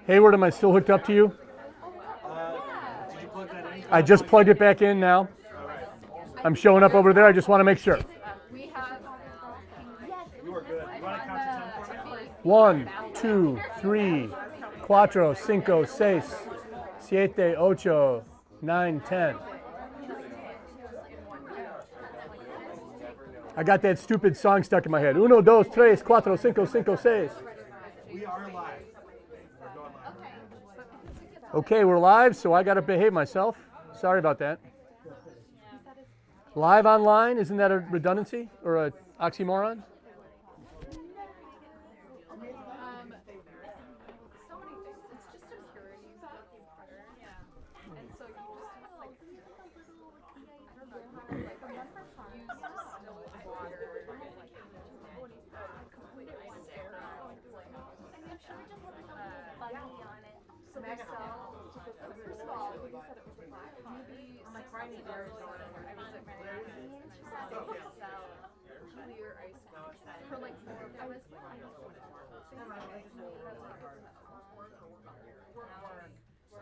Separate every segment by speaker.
Speaker 1: Hayward, am I still hooked up to you?
Speaker 2: Did you plug that in?
Speaker 1: I just plugged it back in now. I'm showing up over there. I just want to make sure.
Speaker 2: You are good. You want to count to 10 for me?
Speaker 1: 1, 2, 3, 4, 5, 6, 7, 8, 9, 10. I got that stupid song stuck in my head. 1, 2, 3, 4, 5, 5, 6.
Speaker 2: We are live.
Speaker 1: Okay, we're live, so I got to behave myself. Sorry about that. Live online, isn't that a redundancy or a oxymoron?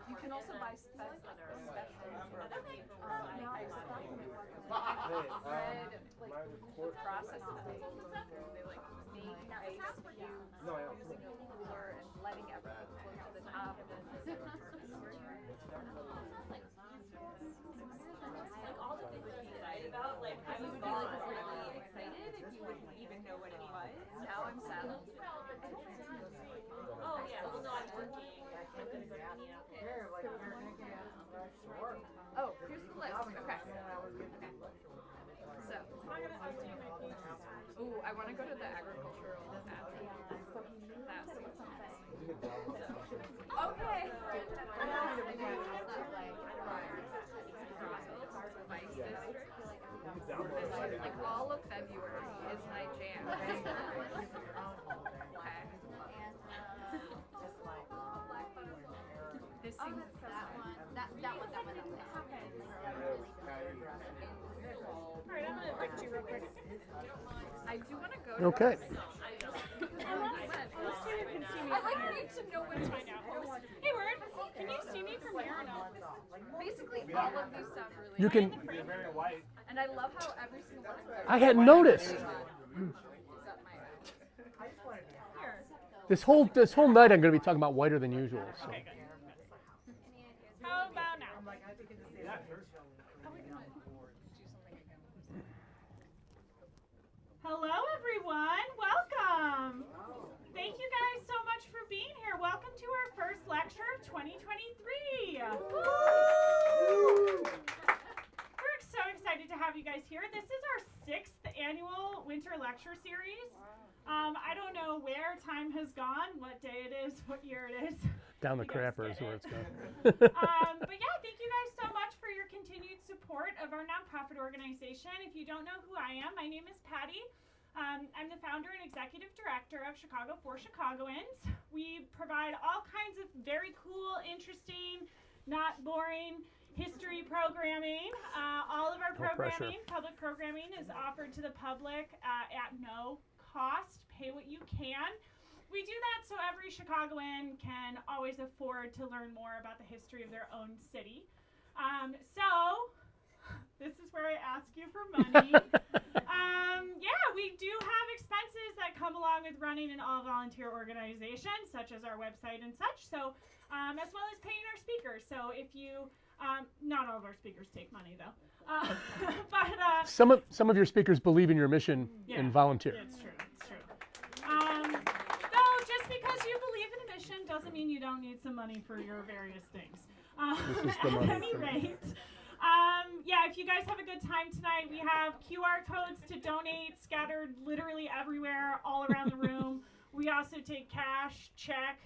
Speaker 3: You can also buy specs that are special process. They like make ice cubes using a cooler and letting everything float to the top and then
Speaker 4: like all that they would be excited about, like I would be like really excited if you wouldn't even know what it was.
Speaker 3: now I'm sad.
Speaker 4: Oh yeah, well no, I'm working. I'm gonna go to
Speaker 3: Oh, here's the list. Okay. So, ooh, I want to go to the agricultural admin. Okay. Like all of February is my jam. Okay. This seems
Speaker 5: that one.
Speaker 4: Alright, I'm gonna break you real quick.
Speaker 3: I do want to go.
Speaker 1: Okay.
Speaker 4: I like need to know when to find out. Hey, Word, can you see me from here or no?
Speaker 3: Basically, all of these sound really
Speaker 1: You can.
Speaker 2: You're very white.
Speaker 3: And I love how every single one of them
Speaker 1: I hadn't noticed.
Speaker 3: is up my
Speaker 1: This whole night I'm going to be talking about whiter than usual. So.
Speaker 4: Okay, good. How about now? Hello, everyone. Welcome. Thank you guys so much for being here. Welcome to our first lecture of 2023. We're so excited to have you guys here. This is our 6th annual winter lecture series. I don't know where time has gone, what day it is, what year it is.
Speaker 1: Down the crapper is where it's going.
Speaker 4: But yeah, thank you guys so much for your continued support of our nonprofit organization. If you don't know who I am, my name is Patty. I'm the founder and executive director of Chicago for Chicagoans. We provide all kinds of very cool, interesting, not boring history programming. All of our programming, public programming, is offered to the public at no cost. Pay what you can. We do that so every Chicagoan can always afford to learn more about the history of their own city. So this is where I ask you for money. Yeah, we do have expenses that come along with running an all-volunteer organization, such as our website and such. So, as well as paying our speakers. So if you, not all of our speakers take money though. But
Speaker 1: Some of your speakers believe in your mission and volunteer.
Speaker 4: It's true. It's true. Though just because you believe in a mission doesn't mean you don't need some money for your various things.
Speaker 1: This is the money.
Speaker 4: At any rate, yeah, if you guys have a good time tonight, we have QR codes to donate scattered literally everywhere, all around the room. We also take cash, check,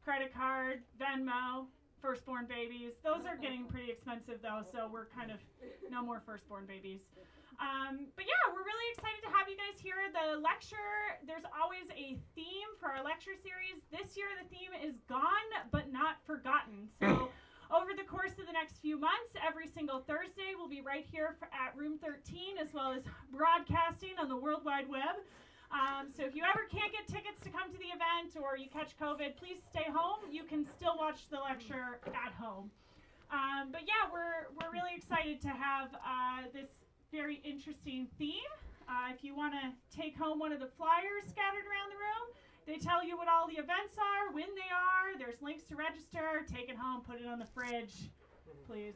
Speaker 4: credit card, Venmo, firstborn babies. Those are getting pretty expensive though, so we're kind of no more firstborn babies. But yeah, we're really excited to have you guys here. The lecture, there's always a theme for our lecture series. This year the theme is Gone But Not Forgotten. So over the course of the next few months, every single Thursday, we'll be right here at room 13, as well as broadcasting on the World Wide Web. So if you ever can't get tickets to come to the event or you catch COVID, please stay home. You can still watch the lecture at home. But yeah, we're really excited to have this very interesting theme. If you want to take home one of the flyers scattered around the room, they tell you what all the events are, when they are. There's links to register. Take it home, put it on the fridge, please.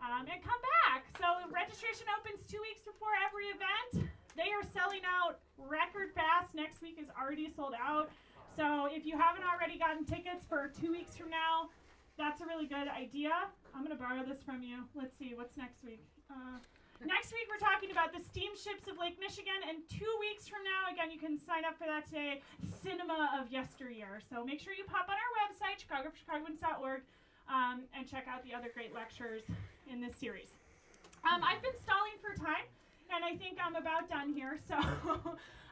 Speaker 4: And come back. So registration opens 2 weeks before every event. They are selling out record fast. Next week is already sold out. So if you haven't already gotten tickets for 2 weeks from now, that's a really good idea. I'm going to borrow this from you. Let's see, what's next week? Next week we're talking about the steamships of Lake Michigan, and 2 weeks from now, again, you can sign up for that today, Cinema of Yesteryear. So make sure you pop on our website, chicagoans.org, and check out the other great lectures in this series. I've been stalling for time, and I think I'm about done here. So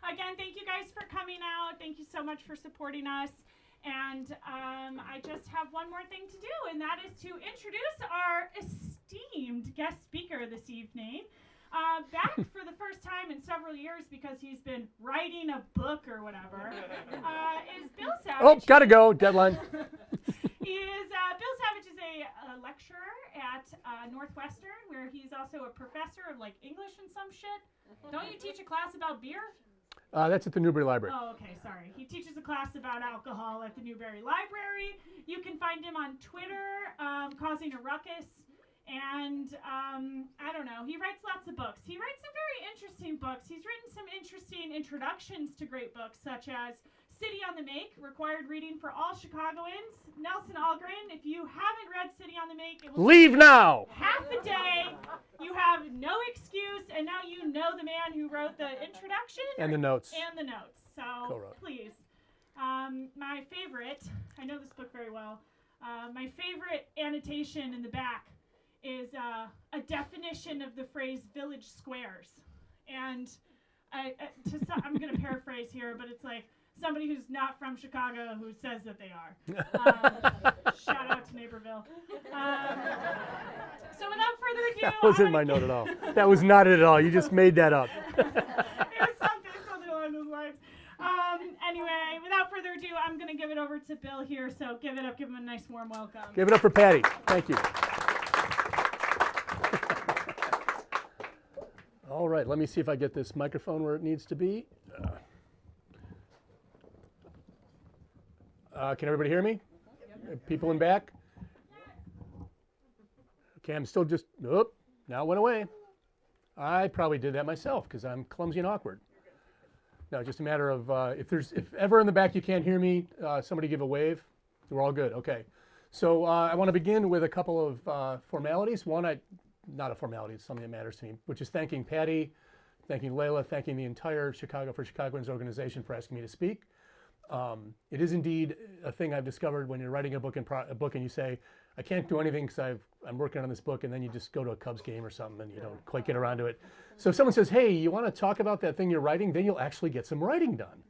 Speaker 4: again, thank you guys for coming out. Thank you so much for supporting us. And I just have one more thing to do, and that is to introduce our esteemed guest speaker this evening. Back for the first time in several years, because he's been writing a book or whatever, is Bill Savage.
Speaker 1: Oh, gotta go, deadline.
Speaker 4: Bill Savage is a lecturer at Northwestern, where he's also a professor of like English and some shit. Don't you teach a class about beer?
Speaker 1: That's at the Newberry Library.
Speaker 4: Oh, okay, sorry. He teaches a class about alcohol at the Newberry Library. You can find him on Twitter, causing a ruckus. And I don't know, he writes lots of books. He writes some very interesting books. He's written some interesting introductions to great books, such as City on the Make, required reading for all Chicagoans. Nelson Algren, if you haven't read City on the Make, it will
Speaker 1: Leave now!
Speaker 4: half a day. You have no excuse, and now you know the man who wrote the introduction.
Speaker 1: And the notes.
Speaker 4: And the notes. So
Speaker 1: Co-wrote.
Speaker 4: please. My favorite, I know this book very well, my favorite annotation in the back is a definition of the phrase village squares. And I'm going to paraphrase here, but it's like somebody who's not from Chicago who says that they are. Shout out to Naperville. So without further ado,
Speaker 1: That wasn't my note at all. That was not it at all. You just made that up.
Speaker 4: It was something along those lines. Anyway, without further ado, I'm going to give it over to Bill here. So give him a nice warm welcome.
Speaker 1: Give it up for Patty. Thank you. All right, let me see if I get this microphone where it needs to be. Can everybody hear me? People in back? Okay, I'm still just, now it went away. I probably did that myself because I'm clumsy and awkward. No, just a matter of if ever in the back you can't hear me, somebody give a wave. We're all good. Okay. So I want to begin with a couple of formalities. One, not a formality, it's something that matters to me, which is thanking Patty, thanking Layla, thanking the entire Chicago for Chicagoans organization for asking me to speak. It is indeed a thing I've discovered when you're writing a book and you say, I can't do anything because I'm working on this book, and then you just go to a Cubs game or something and you don't quite get around to it. So if someone says, hey, you want to talk about that thing you're writing, then you'll actually get some writing done.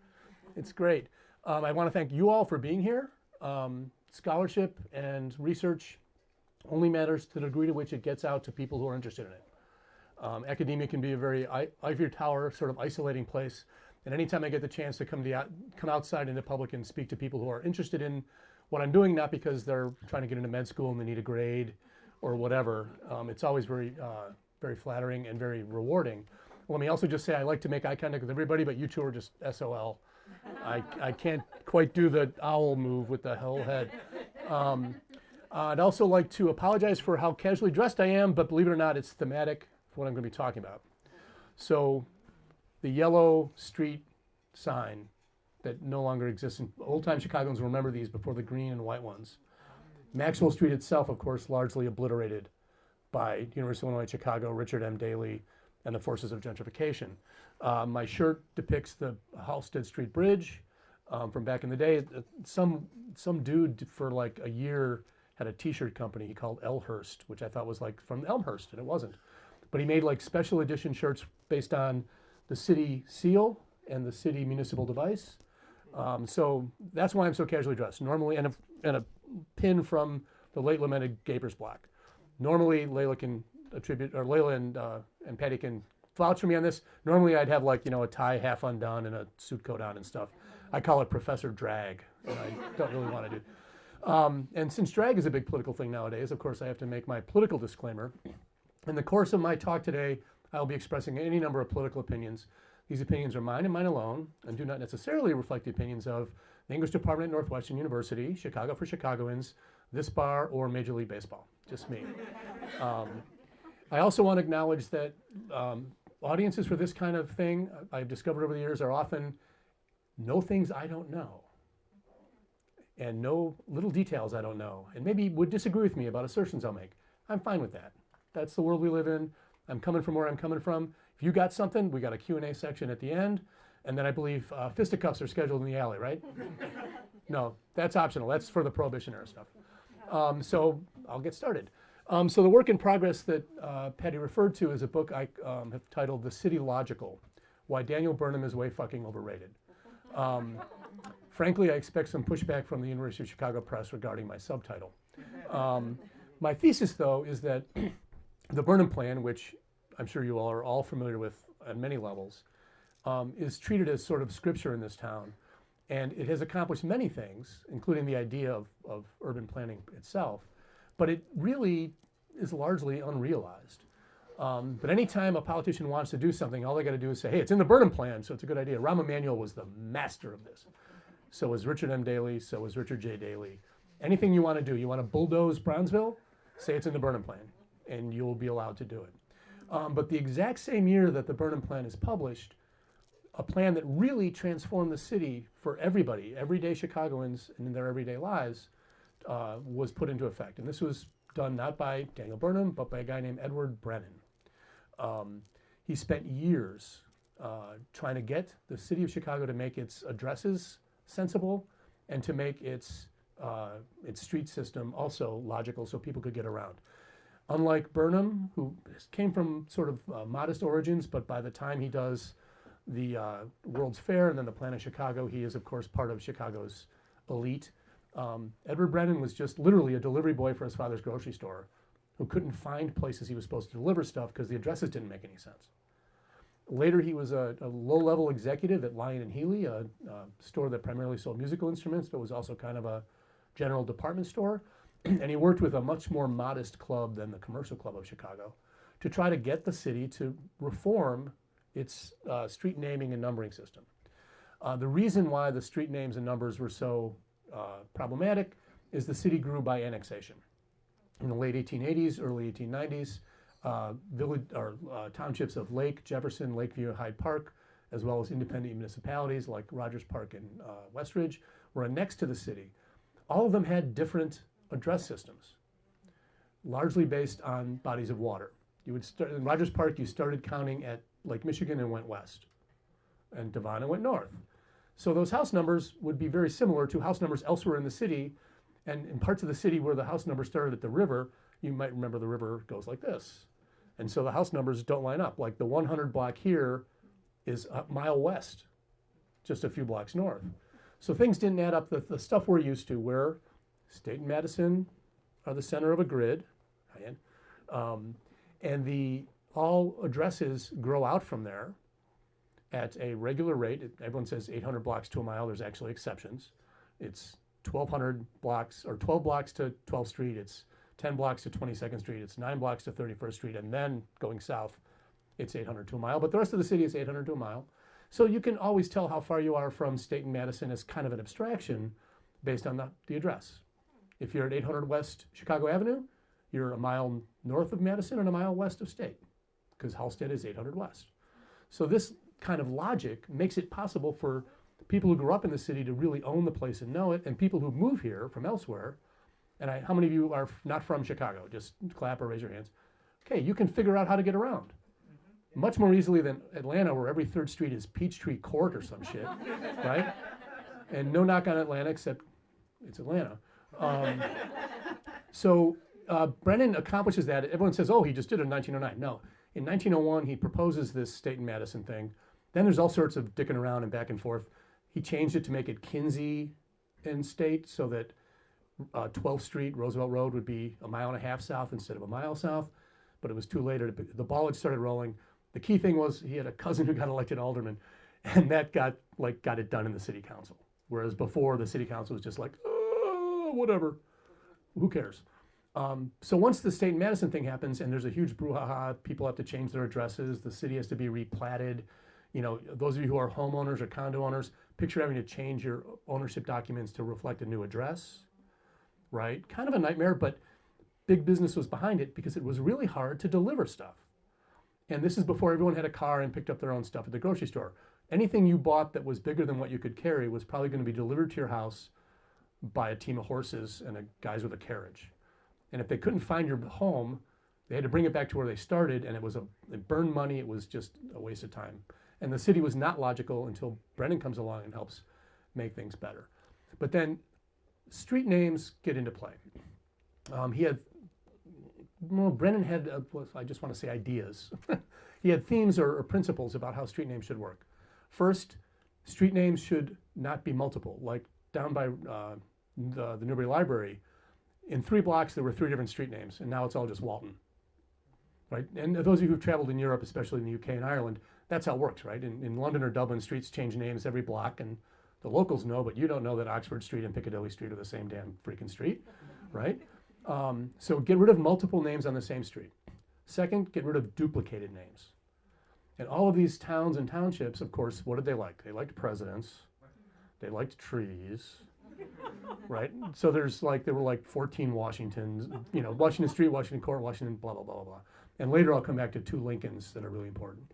Speaker 1: It's great. I want to thank you all for being here. Scholarship and research only matters to the degree to which it gets out to people who are interested in it. Academia can be a very ivory tower, sort of isolating place. And anytime I get the chance to come outside into public and speak to people who are interested in what I'm doing, not because they're trying to get into med school and they need a grade or whatever, it's always very, very flattering and very rewarding. Let me also just say I like to make eye contact with everybody, but you two are just SOL. I can't quite do the owl move with the whole head. I'd also like to apologize for how casually dressed I am, but believe it or not, it's thematic for what I'm going to be talking about. So the yellow street sign that no longer exists, and old-time Chicagoans will remember these before the green and white ones. Maxwell Street itself, of course, largely obliterated by University of Illinois Chicago, Richard M. Daley, and the forces of gentrification. My shirt depicts the Halsted Street Bridge from back in the day. Some dude for like a year had a t-shirt company he called Elmhurst, which I thought was like from Elmhurst, and it wasn't. But he made like special edition shirts based on the city seal and the city municipal device. So that's why I'm so casually dressed. Normally, and a pin from the late lamented Gaper's Black. Normally, Layla can attribute, or Layla and Patty can vouch for me on this. Normally, I'd have like, a tie half undone and a suit coat on and stuff. I call it Professor Drag, and I don't really want to do. And since drag is a big political thing nowadays, of course, I have to make my political disclaimer. In the course of my talk today, I'll be expressing any number of political opinions. These opinions are mine and mine alone, and do not necessarily reflect the opinions of the English Department at Northwestern University, Chicago for Chicagoans, this bar, or Major League Baseball. Just me. I also want to acknowledge that audiences for this kind of thing, I've discovered over the years, are often know things I don't know, and know little details I don't know, and maybe would disagree with me about assertions I'll make. I'm fine with that. That's the world we live in. I'm coming from where I'm coming from. If you got something, we got a Q&A section at the end, and then I believe fisticuffs are scheduled in the alley, right? No, that's optional. That's for the Prohibition era stuff. So I'll get started. So the work in progress that Patty referred to is a book I have titled The City Logical, Why Daniel Burnham is Way Fucking Overrated. Frankly, I expect some pushback from the University of Chicago Press regarding my subtitle. My thesis, though, is that the Burnham Plan, which I'm sure you all are all familiar with on many levels, is treated as sort of scripture in this town. And it has accomplished many things, including the idea of urban planning itself, but it really is largely unrealized. But anytime a politician wants to do something, all they got to do is say, hey, it's in the Burnham Plan, so it's a good idea. Rahm Emanuel was the master of this. So was Richard M. Daley, so was Richard J. Daley. Anything you want to do, you want to bulldoze Brownsville, say it's in the Burnham Plan, and you'll be allowed to do it. But the exact same year that the Burnham Plan is published, a plan that really transformed the city for everybody, everyday Chicagoans in their everyday lives, was put into effect. And this was done not by Daniel Burnham, but by a guy named Edward Brennan. He spent years trying to get the city of Chicago to make its addresses sensible and to make its street system also logical so people could get around. Unlike Burnham, who came from sort of modest origins, but by the time he does the World's Fair and then the Plan of Chicago, he is, of course, part of Chicago's elite. Edward Brennan was just literally a delivery boy for his father's grocery store who couldn't find places he was supposed to deliver stuff because the addresses didn't make any sense. Later, he was a low-level executive at Lyon and Healy, a store that primarily sold musical instruments, but was also kind of a general department store. And he worked with a much more modest club than the Commercial Club of Chicago to try to get the city to reform its street naming and numbering system. The reason why the street names and numbers were so problematic is the city grew by annexation. In the late 1880s, early 1890s, townships of Lake, Jefferson, Lakeview, and Hyde Park, as well as independent municipalities like Rogers Park and Westridge, were annexed to the city. All of them had different address systems, largely based on bodies of water. You would start in Rogers Park, you started counting at Lake Michigan and went west, and Devon and went north. So those house numbers would be very similar to house numbers elsewhere in the city, and in parts of the city where the house number started at the river, you might remember the river goes like this. And so the house numbers don't line up. Like the 100 block here is a mile west, just a few blocks north. So things didn't add up. The stuff we're used to, where State and Madison are the center of a grid, and all addresses grow out from there at a regular rate. Everyone says 800 blocks to a mile. There's actually exceptions. It's 1,200 blocks, or 12 blocks to 12th Street. It's 10 blocks to 22nd Street. It's 9 blocks to 31st Street. And then going south, it's 800 to a mile. But the rest of the city is 800 to a mile. So you can always tell how far you are from State and Madison as kind of an abstraction based on the address. If you're at 800 West Chicago Avenue, you're a mile north of Madison and a mile west of State, because Halstead is 800 West. So this kind of logic makes it possible for people who grew up in the city to really own the place and know it, and people who move here from elsewhere. And how many of you are not from Chicago? Just clap or raise your hands. Okay, you can figure out how to get around. Much more easily than Atlanta, where every third street is Peachtree Court or some shit, right? And no knock on Atlanta, except it's Atlanta. Brennan accomplishes that. Everyone says, oh, he just did it in 1909. No, in 1901, he proposes this State and Madison thing. Then there's all sorts of dicking around and back and forth. He changed it to make it Kinsey and State, so that 12th Street, Roosevelt Road would be a mile and a half south instead of a mile south, but it was too late. The ball had started rolling. The key thing was he had a cousin who got elected alderman, and that got it done in the city council. Whereas before, the city council was just like, whatever, who cares? So once the state and Madison thing happens and there's a huge brouhaha, people have to change their addresses, the city has to be replatted. You know, those of you who are homeowners or condo owners, picture having to change your ownership documents to reflect a new address, right? Kind of a nightmare, but big business was behind it because it was really hard to deliver stuff. And this is before everyone had a car and picked up their own stuff at the grocery store. Anything you bought that was bigger than what you could carry was probably going to be delivered to your house by a team of horses and guys with a carriage. And if they couldn't find your home, they had to bring it back to where they started, and it burned money. It was just a waste of time. And the city was not logical until Brennan comes along and helps make things better. But then street names get into play. Brennan had, I just want to say ideas. He had themes or principles about how street names should work. First, street names should not be multiple. Like down by the Newberry Library, in 3 blocks there were 3 different street names, and now it's all just Walton. Right? And those of you who've traveled in Europe, especially in the UK and Ireland, that's how it works, right? In London or Dublin, streets change names every block, and the locals know, but you don't know that Oxford Street and Piccadilly Street are the same damn freaking street, right? So get rid of multiple names on the same street. Second, get rid of duplicated names. And all of these towns and townships, of course, what did they like? They liked presidents. They liked trees, right? So there were like 14 Washingtons, you know, Washington Street, Washington Court, Washington, blah, blah, blah, blah, blah. And later I'll come back to 2 Lincolns that are really important.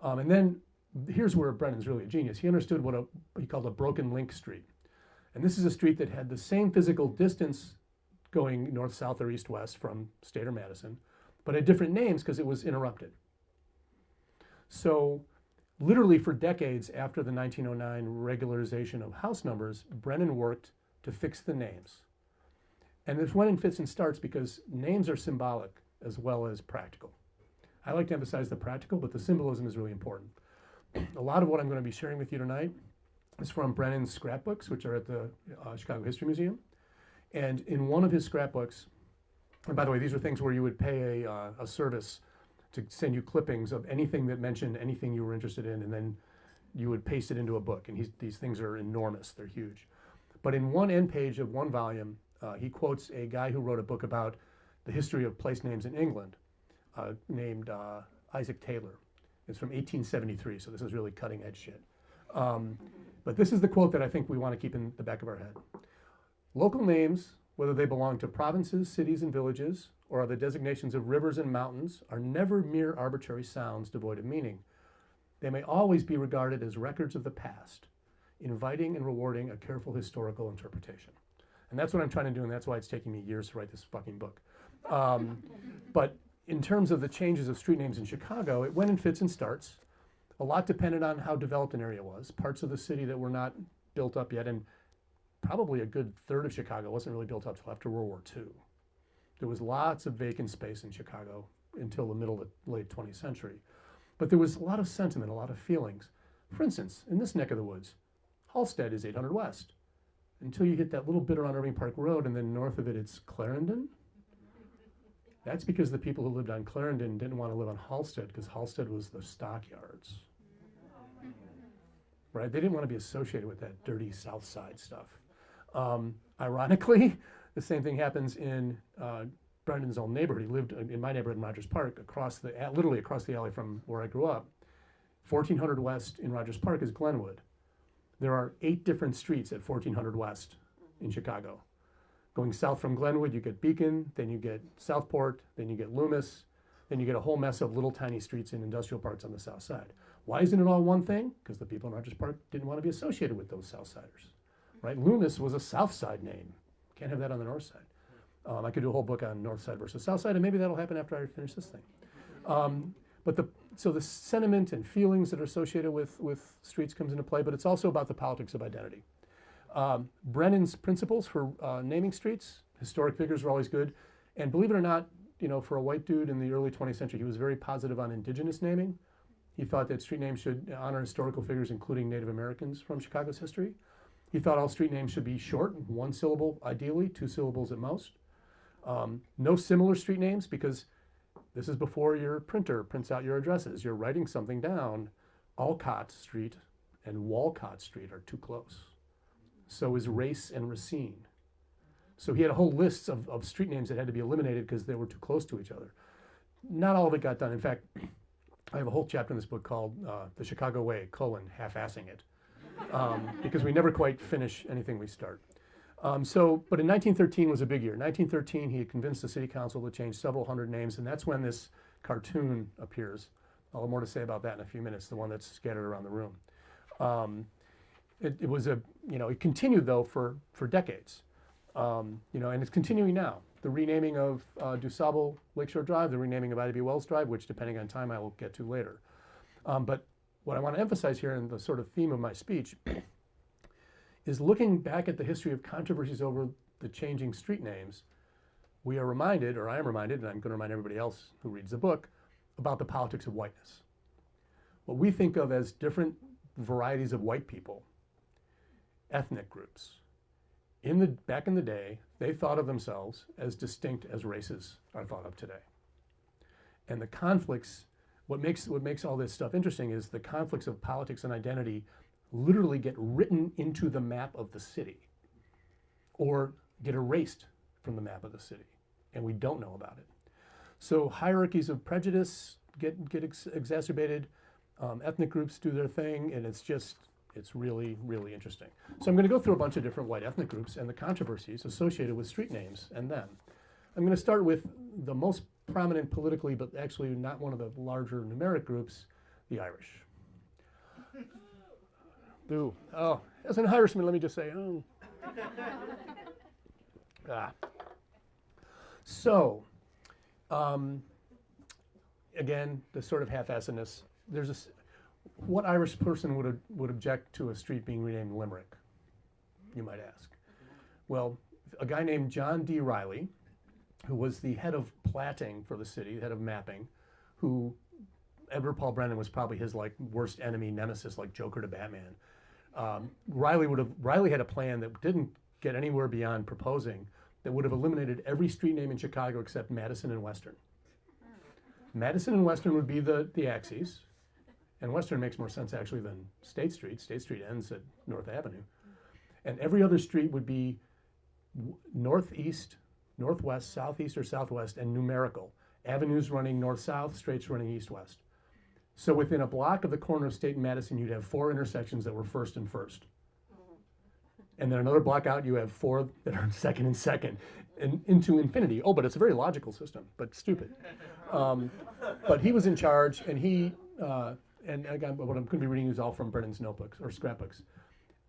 Speaker 1: And then here's where Brennan's really a genius. He understood what he called a broken link street. And this is a street that had the same physical distance going north, south, or east, west from State or Madison, but had different names because it was interrupted. So literally for decades after the 1909 regularization of house numbers, Brennan worked to fix the names. And this went in fits and starts because names are symbolic as well as practical. I like to emphasize the practical, but the symbolism is really important. A lot of what I'm going to be sharing with you tonight is from Brennan's scrapbooks, which are at the Chicago History Museum. And in one of his scrapbooks, and by the way, these are things where you would pay a service to send you clippings of anything that mentioned anything you were interested in, and then you would paste it into a book. And these things are enormous, they're huge. But in one end page of one volume, he quotes a guy who wrote a book about the history of place names in England, named Isaac Taylor. It's from 1873, so this is really cutting edge shit. But this is the quote that I think we want to keep in the back of our head. Local names, whether they belong to provinces, cities, and villages, or are the designations of rivers and mountains, are never mere arbitrary sounds devoid of meaning. They may always be regarded as records of the past, inviting and rewarding a careful historical interpretation. And that's what I'm trying to do, and that's why it's taking me years to write this fucking book. But in terms of the changes of street names in Chicago, it went in fits and starts. A lot depended on how developed an area was. Parts of the city that were not built up yet, and probably a good third of Chicago wasn't really built up until after World War II. There was lots of vacant space in Chicago until the middle of the late 20th century. But there was a lot of sentiment, a lot of feelings. For instance, in this neck of the woods, Halsted is 800 West. Until you hit that little bit around Irving Park Road, and then north of it, it's Clarendon. That's because the people who lived on Clarendon didn't want to live on Halsted, because Halsted was the stockyards. Right? They didn't want to be associated with that dirty South Side stuff. Ironically, the same thing happens in Brendan's own neighborhood. He lived in my neighborhood in Rogers Park, literally across the alley from where I grew up. 1400 West in Rogers Park is Glenwood. There are 8 different streets at 1400 West in Chicago. Going south from Glenwood, you get Beacon, then you get Southport, then you get Loomis, then you get a whole mess of little tiny streets in industrial parts on the south side. Why isn't it all one thing? Because the people in Rogers Park didn't want to be associated with those Southsiders. Right? Loomis was a South Side name. Can't have that on the North Side. I could do a whole book on North Side versus South Side, and maybe that'll happen after I finish this thing. So the sentiment and feelings that are associated with streets comes into play, but it's also about the politics of identity. Brennan's principles for naming streets, historic figures are always good, and believe it or not, for a white dude in the early 20th century, he was very positive on indigenous naming. He thought that street names should honor historical figures, including Native Americans from Chicago's history. He thought all street names should be short, one syllable ideally, two syllables at most. No similar street names, because this is before your printer prints out your addresses. You're writing something down. Alcott Street and Walcott Street are too close. So is Race and Racine. So he had a whole list of street names that had to be eliminated because they were too close to each other. Not all of it got done. In fact, I have a whole chapter in this book called The Chicago Way, half-assing it, because we never quite finish anything we start. But in 1913 was a big year. 1913, he had convinced the city council to change several hundred names, and that's when this cartoon appears. I'll have more to say about that in a few minutes, the one that's scattered around the room. It was it continued though for decades, and it's continuing now. The renaming of DuSable Lakeshore Drive, the renaming of Ida B. Wells Drive, which depending on time I will get to later. But what I want to emphasize here, and the sort of theme of my speech, is looking back at the history of controversies over the changing street names. We are reminded, or I am reminded, and I'm going to remind everybody else who reads the book, about the politics of whiteness. What we think of as different varieties of white people, ethnic groups. Back in the day, they thought of themselves as distinct as races are thought of today. And the conflicts, what makes all this stuff interesting is the conflicts of politics and identity literally get written into the map of the city or get erased from the map of the city, and we don't know about it. So hierarchies of prejudice get exacerbated, ethnic groups do their thing, and it's really, really interesting. So I'm going to go through a bunch of different white ethnic groups and the controversies associated with street names and them. I'm going to start with the most prominent politically, but actually not one of the larger numeric groups, the Irish. Boo. Oh, as an Irishman, let me just say, oh. So, again, the sort of half-assedness. What Irish person would object to a street being renamed Limerick, you might ask? Well, a guy named John D. Riley, who was the head of platting for the city, the head of mapping, who Edward Paul Brennan was probably his worst enemy, nemesis, like Joker to Batman. Riley had a plan that didn't get anywhere beyond proposing, that would have eliminated every street name in Chicago except Madison and Western. Madison and Western would be the axes, and Western makes more sense actually than State Street. State Street ends at North Avenue. And every other street would be northeast, northwest, southeast, or southwest, and numerical. Avenues running north-south, straights running east-west. So within a block of the corner of State and Madison, you'd have 4 intersections that were first and first. And then another block out, you have 4 that are second and second, and into infinity. Oh, but it's a very logical system, but stupid. But he was in charge, and and again, what I'm going to be reading is all from Brennan's notebooks or scrapbooks.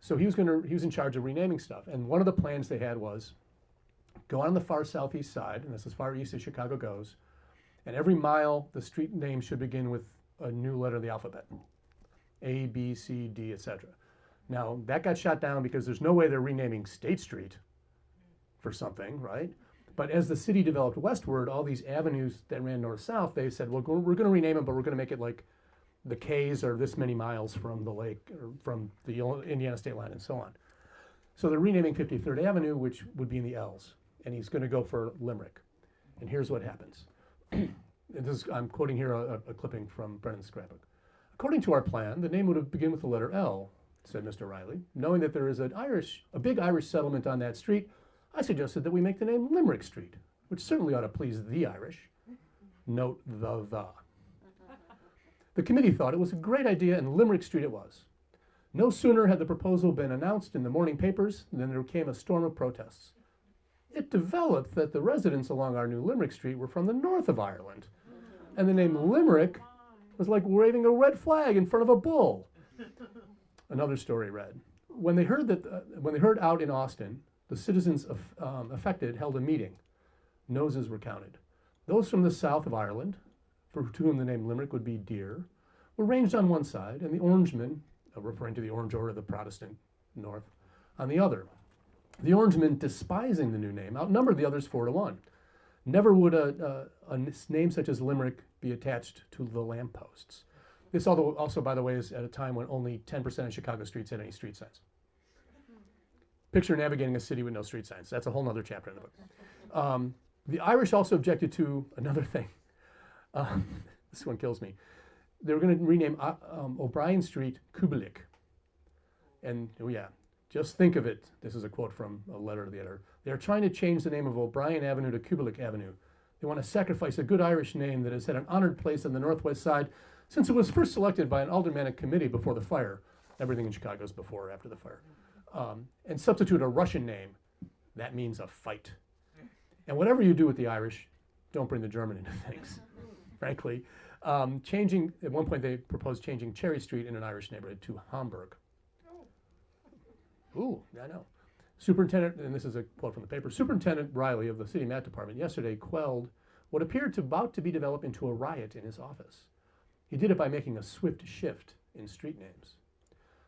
Speaker 1: So he was in charge of renaming stuff, and one of the plans they had was go on the far southeast side, and that's as far east as Chicago goes, and every mile the street name should begin with a new letter of the alphabet, A, B, C, D, etc. Now that got shot down because there's no way they're renaming State Street for something, right? But as the city developed westward, all these avenues that ran north-south, they said, well, we're going to rename them, but we're going to make it like the K's are this many miles from the lake, or from the Indiana state line, and so on. So they're renaming 53rd Avenue, which would be in the L's, and he's going to go for Limerick. And here's what happens. I'm quoting here a clipping from Brennan's scrapbook. According to our plan, the name would have begin with the letter L, said Mr. Riley. Knowing that there is a big Irish settlement on that street, I suggested that we make the name Limerick Street, which certainly ought to please the Irish. Note the. The committee thought it was a great idea, and Limerick Street it was. No sooner had the proposal been announced in the morning papers than there came a storm of protests. It developed that the residents along our new Limerick Street were from the north of Ireland, and the name Limerick was like waving a red flag in front of a bull. Another story read, when they heard out in Austin, the citizens affected held a meeting. Noses were counted. Those from the south of Ireland, to whom the name Limerick would be dear, were ranged on one side, and the Orangemen, referring to the Orange Order of the Protestant North, on the other. The Orangemen, despising the new name, outnumbered the others 4-1. Never would a name such as Limerick be attached to the lampposts. This also, by the way, is at a time when only 10% of Chicago streets had any street signs. Picture navigating a city with no street signs. That's a whole other chapter in the book. The Irish also objected to another thing. This one kills me. They were going to rename O'Brien Street Kubelik. And oh yeah, just think of it. This is a quote from a letter to the editor. They are trying to change the name of O'Brien Avenue to Kubelik Avenue. They want to sacrifice a good Irish name that has had an honored place on the northwest side since it was first selected by an aldermanic committee before the fire. Everything in Chicago is before or after the fire. And substitute a Russian name. That means a fight. And whatever you do with the Irish, don't bring the German into things, frankly. At one point they proposed changing Cherry Street in an Irish neighborhood to Hamburg. Ooh, I know. Superintendent, and this is a quote from the paper, Superintendent Riley of the City Mat Department yesterday quelled what appeared about to be developed into a riot in his office. He did it by making a swift shift in street names.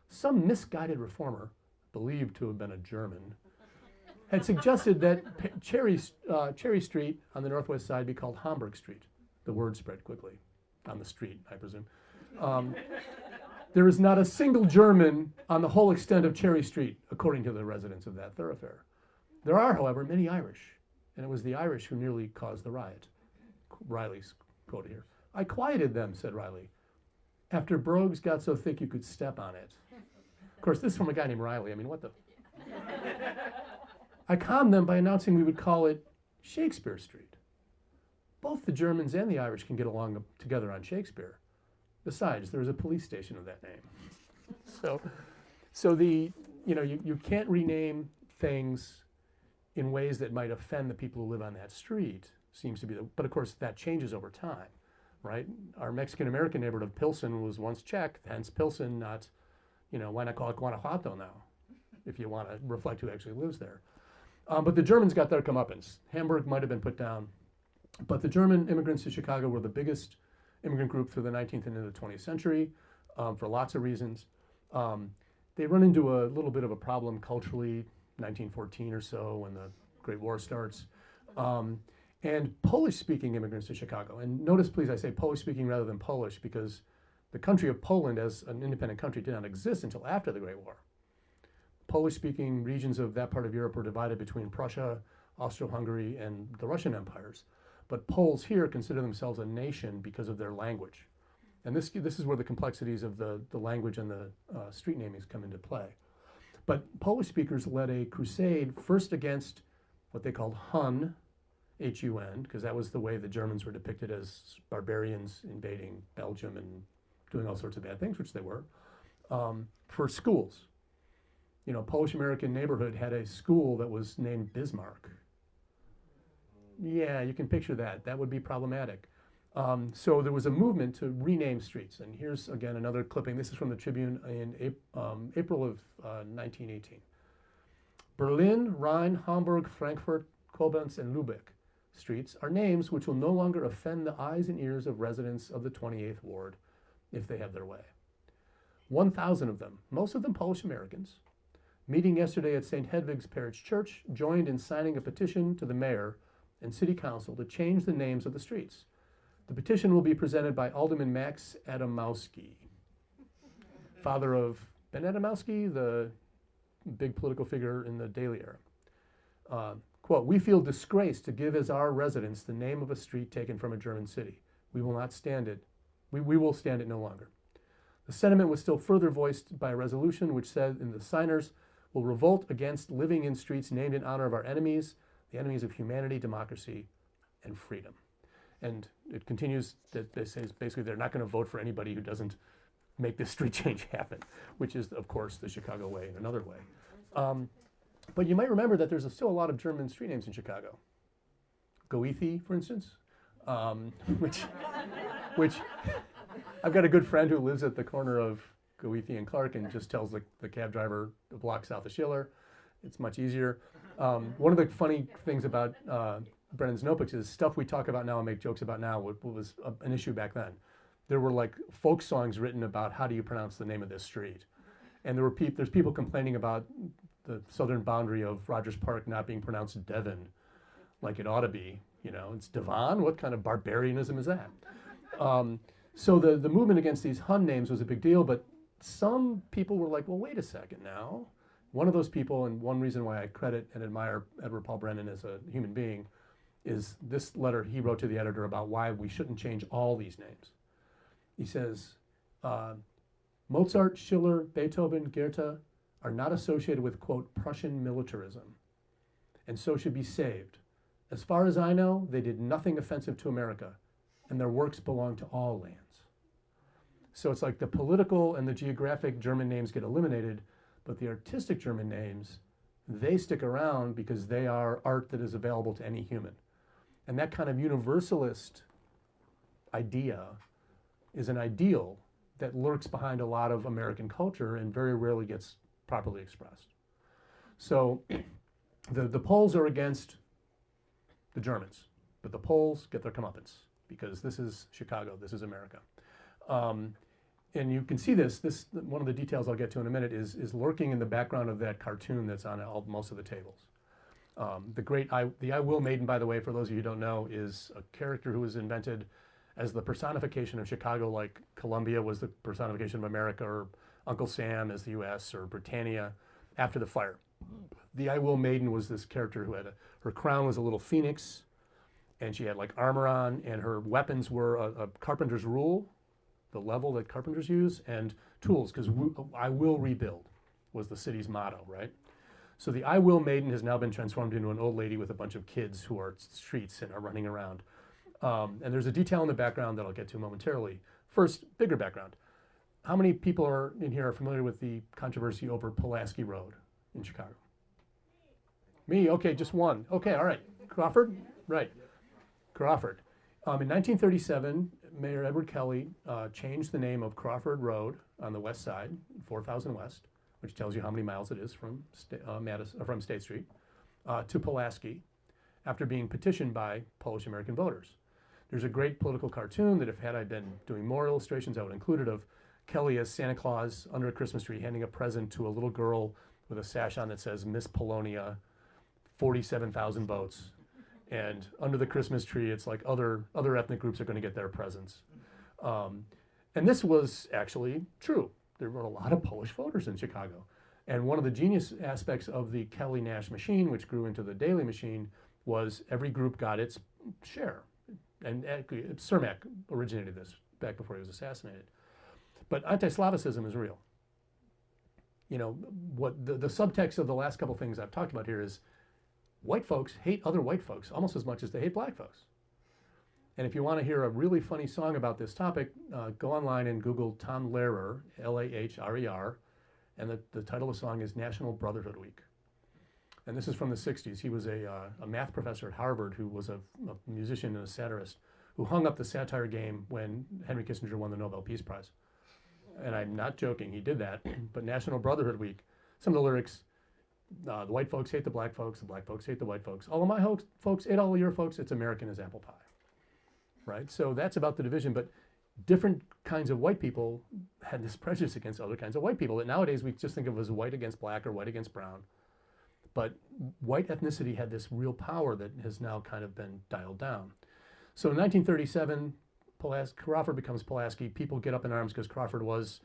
Speaker 1: Some misguided reformer, believed to have been a German, had suggested that Cherry Street on the northwest side be called Hamburg Street. The word spread quickly on the street, I presume. There is not a single German on the whole extent of Cherry Street, according to the residents of that thoroughfare. There are, however, many Irish, and it was the Irish who nearly caused the riot. Riley's quote here. I quieted them, said Riley, after brogues got so thick you could step on it. Of course, this is from a guy named Riley. I mean, what the? I calmed them by announcing we would call it Shakespeare Street. Both the Germans and the Irish can get along together on Shakespeare. Besides, there's a police station of that name. So you can't rename things in ways that might offend the people who live on that street, seems to be but of course that changes over time, right? Our Mexican-American neighborhood of Pilsen was once Czech, hence Pilsen, not, why not call it Guanajuato now, if you want to reflect who actually lives there. But the Germans got their comeuppance. Hamburg might have been put down, but the German immigrants to Chicago were the biggest immigrant group through the 19th and into the 20th century for lots of reasons. They run into a little bit of a problem culturally, 1914 or so, when the Great War starts. And Polish-speaking immigrants to Chicago. And notice, please, I say Polish-speaking rather than Polish because the country of Poland as an independent country did not exist until after the Great War. Polish-speaking regions of that part of Europe were divided between Prussia, Austro-Hungary, and the Russian empires. But Poles here consider themselves a nation because of their language. And this is where the complexities of the language and the street namings come into play. But Polish speakers led a crusade first against what they called Hun, H-U-N, because that was the way the Germans were depicted as barbarians invading Belgium and doing all sorts of bad things, which they were, for schools. Polish-American neighborhood had a school that was named Bismarck. Yeah, you can picture that. That would be problematic. So there was a movement to rename streets. And here's, again, another clipping. This is from the Tribune in April of 1918. Berlin, Rhein, Hamburg, Frankfurt, Koblenz, and Lübeck streets are names which will no longer offend the eyes and ears of residents of the 28th Ward if they have their way. 1,000 of them, most of them Polish Americans, meeting yesterday at St. Hedwig's Parish Church, joined in signing a petition to the mayor and city council to change the names of the streets. The petition will be presented by Alderman Max Adamowski, father of Ben Adamowski, the big political figure in the Daily era. Quote, we feel disgraced to give as our residents the name of a street taken from a German city. We will not stand it. We will stand it no longer. The sentiment was still further voiced by a resolution which said in the signers will revolt against living in streets named in honor of our enemies, the enemies of humanity, democracy, and freedom. And it continues that they say basically they're not going to vote for anybody who doesn't make this street change happen, which is, of course, the Chicago way in another way. But you might remember that there's still a lot of German street names in Chicago. Goethe, for instance, which I've got a good friend who lives at the corner of Goethe and Clark and just tells the cab driver a block south of Schiller. It's much easier. One of the funny things about Brennan's notebooks is stuff we talk about now and make jokes about now was an issue back then. There were folk songs written about how do you pronounce the name of this street. And there's people complaining about the southern boundary of Rogers Park not being pronounced Devon like it ought to be. It's Devon? What kind of barbarianism is that? So the movement against these Hun names was a big deal, but some people were like, well, wait a second now. One of those people, and one reason why I credit and admire Edward Paul Brennan as a human being, is this letter he wrote to the editor about why we shouldn't change all these names. He says, Mozart, Schiller, Beethoven, Goethe are not associated with, quote, Prussian militarism, and so should be saved. As far as I know, they did nothing offensive to America, and their works belong to all lands. So it's like the political and the geographic German names get eliminated, but the artistic German names, they stick around because they are art that is available to any human. And that kind of universalist idea is an ideal that lurks behind a lot of American culture and very rarely gets properly expressed. So the Poles are against the Germans, but the Poles get their comeuppance because this is Chicago, this is America. And you can see this, one of the details I'll get to in a minute is lurking in the background of that cartoon that's on most of the tables. The I Will Maiden, by the way, for those of you who don't know, is a character who was invented as the personification of Chicago, like Columbia was the personification of America, or Uncle Sam as the US, or Britannia after the fire. The I Will Maiden was this character who had her crown was a little phoenix, and she had like armor on, and her weapons were a carpenter's rule, the level that carpenters use, and tools, because I will rebuild was the city's motto, right? So the I Will Maiden has now been transformed into an old lady with a bunch of kids who are streets and are running around. And there's a detail in the background that I'll get to momentarily. First, bigger background. How many people are in here are familiar with the controversy over Pulaski Road in Chicago? Me? Okay, just one. Okay, all right. Crawford? Right. Crawford. In 1937, Mayor Edward Kelly changed the name of Crawford Road on the west side, 4000 West, which tells you how many miles it is from State Street, to Pulaski, after being petitioned by Polish American voters. There's a great political cartoon that if had I been doing more illustrations, I would include it, of Kelly as Santa Claus under a Christmas tree handing a present to a little girl with a sash on that says Miss Polonia, 47,000 votes. And under the Christmas tree, it's like other ethnic groups are going to get their presents. And this was actually true. There were a lot of Polish voters in Chicago. And one of the genius aspects of the Kelly-Nash machine, which grew into the Daley machine, was every group got its share. And Cermak originated this back before he was assassinated. But anti-Slavicism is real. You know, what the subtext of the last couple things I've talked about here is white folks hate other white folks almost as much as they hate black folks. And if you want to hear a really funny song about this topic, go online and Google Tom Lehrer, L-A-H-R-E-R, and the title of the song is National Brotherhood Week. And this is from the 60s. He was a math professor at Harvard who was a musician and a satirist who hung up the satire game when Henry Kissinger won the Nobel Peace Prize. And I'm not joking, he did that. But National Brotherhood Week, some of the lyrics, the white folks hate the black folks hate the white folks. All of my folks hate all of your folks, it's American as apple pie. Right? So that's about the division, but different kinds of white people had this prejudice against other kinds of white people that nowadays we just think of as white against black or white against brown. But white ethnicity had this real power that has now kind of been dialed down. So in 1937, Crawford becomes Pulaski. People get up in arms because Crawford was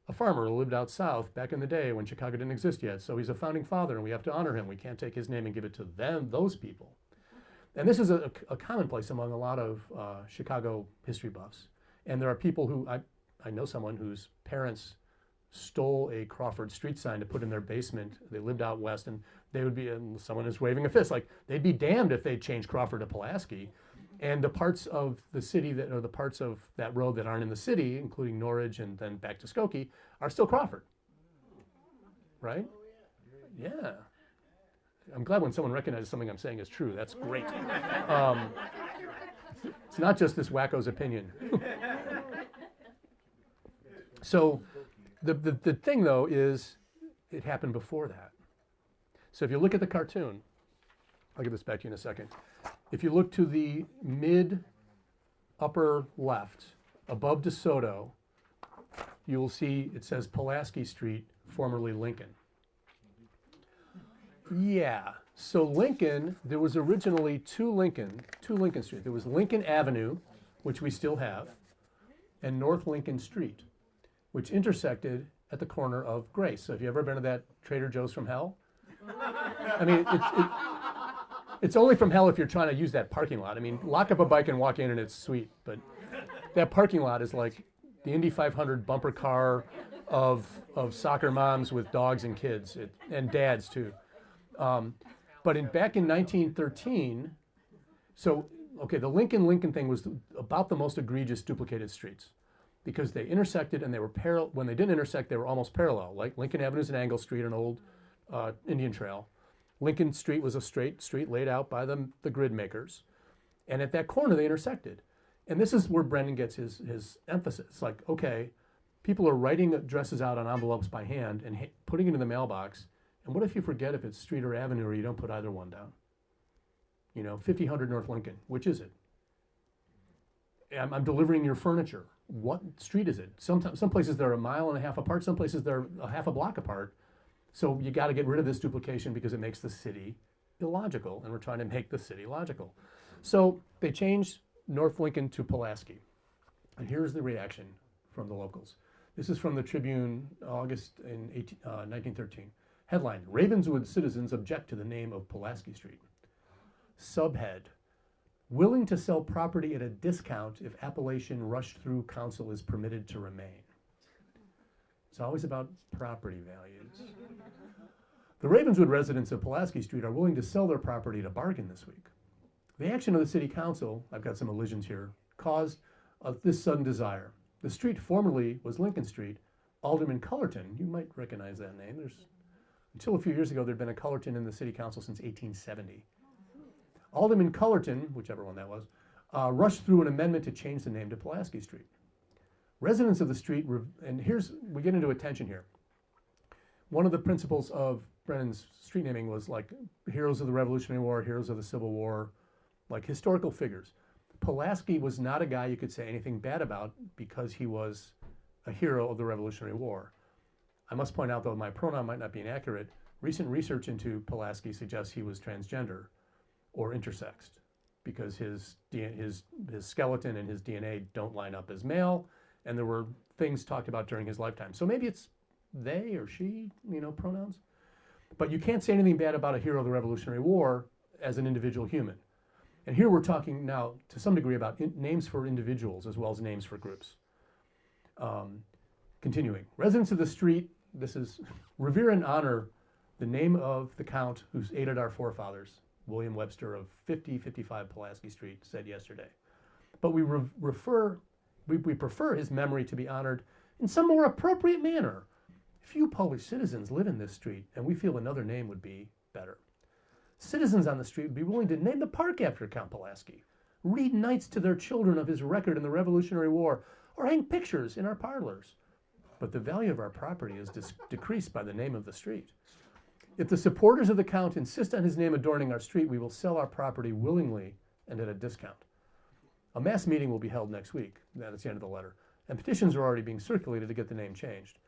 Speaker 1: a farmer who lived out south back in the day when Chicago didn't exist yet. So he's a founding father and we have to honor him. We can't take his name and give it to them, those people. And this is a commonplace among a lot of Chicago history buffs. And there are people who, I know someone whose parents stole a Crawford street sign to put in their basement. They lived out west and they would be, and someone is waving a fist, like they'd be damned if they'd changed Crawford to Pulaski. And the parts of the city that, or the parts of that road that aren't in the city, including Norridge and then back to Skokie, are still Crawford. Right? Yeah. I'm glad when someone recognizes something I'm saying is true. That's great. It's not just this wacko's opinion. So the thing, though, is it happened before that. So if you look at the cartoon, I'll give this back to you in a second. If you look to the mid-upper left, above DeSoto, you will see it says Pulaski Street, formerly Lincoln. Yeah, so Lincoln, there was originally two Lincoln Street. There was Lincoln Avenue, which we still have, and North Lincoln Street, which intersected at the corner of Grace. So have you ever been to that Trader Joe's from hell? I mean, it's only from hell if you're trying to use that parking lot. I mean, lock up a bike and walk in and it's sweet, but that parking lot is like the Indy 500 bumper car of soccer moms with dogs and kids, and dads too. But back in 1913, so, okay, the Lincoln thing was about the most egregious duplicated streets because they intersected and they were parallel. When they didn't intersect, they were almost parallel. Like Lincoln Avenue is an angle street, an old Indian trail. Lincoln Street was a straight street laid out by the grid makers. And at that corner, they intersected. And this is where Brendan gets his emphasis. Like, okay, people are writing addresses out on envelopes by hand and putting it in the mailbox. And what if you forget if it's street or avenue or you don't put either one down? You know, 5000 North Lincoln, which is it? I'm delivering your furniture. What street is it? Some places they're a mile and a half apart. Some places they're a half a block apart. So you got to get rid of this duplication because it makes the city illogical, and we're trying to make the city logical. So they changed North Lincoln to Pulaski. And here's the reaction from the locals. This is from the Tribune, August in 1913. Headline, Ravenswood citizens object to the name of Pulaski Street. Subhead, willing to sell property at a discount if appellation rushed through council is permitted to remain. It's always about property values. The Ravenswood residents of Pulaski Street are willing to sell their property at a bargain this week. The action of the city council, I've got some allusions here, caused this sudden desire. The street formerly was Lincoln Street. Alderman Cullerton, you might recognize that name. Until a few years ago, there'd been a Cullerton in the city council since 1870. Alderman Cullerton, whichever one that was, rushed through an amendment to change the name to Pulaski Street. Residents of the street, and we get into attention here. One of the principles of Brennan's street naming was like heroes of the Revolutionary War, heroes of the Civil War, like historical figures. Pulaski was not a guy you could say anything bad about because he was a hero of the Revolutionary War. I must point out, though my pronoun might not be inaccurate, recent research into Pulaski suggests he was transgender or intersexed because his skeleton and his DNA don't line up as male, and there were things talked about during his lifetime. So maybe it's they or she, pronouns. But you can't say anything bad about a hero of the Revolutionary War as an individual human. And here we're talking now, to some degree, about names for individuals as well as names for groups. Continuing. Residents of the street, this is revere and honor the name of the count who's aided our forefathers. William Webster of 5055 Pulaski Street said yesterday. But we prefer his memory to be honored in some more appropriate manner. Few Polish citizens live in this street, and we feel another name would be better. Citizens on the street would be willing to name the park after Count Pulaski, read nights to their children of his record in the Revolutionary War, or hang pictures in our parlors. But the value of our property is decreased by the name of the street. If the supporters of the Count insist on his name adorning our street, we will sell our property willingly and at a discount. A mass meeting will be held next week. That's the end of the letter. And petitions are already being circulated to get the name changed.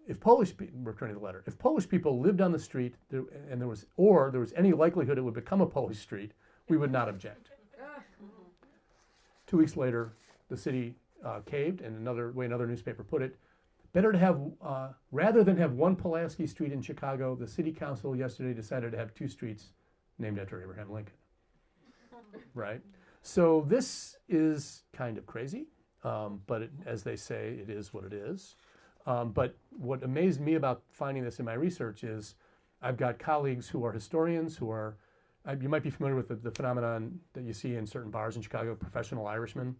Speaker 1: Returning to the letter, if Polish people lived on the street and there was any likelihood it would become a Polish street, we would not object. 2 weeks later, the city caved, and another newspaper put it, better to have, rather than have one Pulaski Street in Chicago, the city council yesterday decided to have 2 streets named after Abraham Lincoln. Right? So this is kind of crazy, but as they say, it is what it is. But what amazed me about finding this in my research is I've got colleagues who are historians you might be familiar with the phenomenon that you see in certain bars in Chicago, professional Irishmen.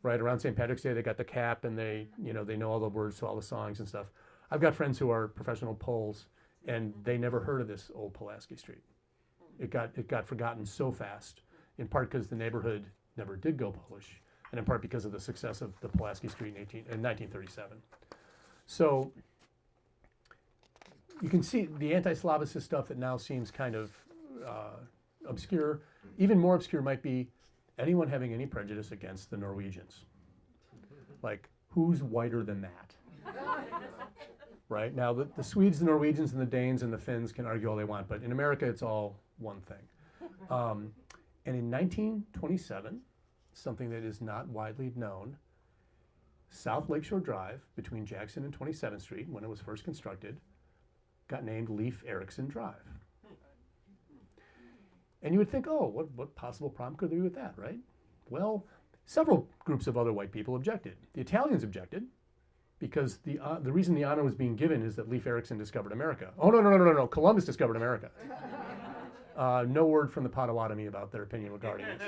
Speaker 1: Right, around St. Patrick's Day, they got the cap and they know all the words to all the songs and stuff. I've got friends who are professional Poles, and they never heard of this old Pulaski Street. It got forgotten so fast, in part because the neighborhood never did go Polish, and in part because of the success of the Pulaski Street in 1937. So you can see the anti-Slavicist stuff that now seems kind of obscure. Even more obscure might be anyone having any prejudice against the Norwegians. Like, who's whiter than that? Right? Now, the Swedes, the Norwegians, and the Danes, and the Finns can argue all they want, but in America, it's all one thing. And in 1927, something that is not widely known, South Lakeshore Drive between Jackson and 27th Street, when it was first constructed, got named Leif Erikson Drive. And you would think, oh, what possible problem could there be with that, right? Well, several groups of other white people objected. The Italians objected because the reason the honor was being given is that Leif Erikson discovered America. Oh, no, Columbus discovered America. No word from the Potawatomi about their opinion regarding it.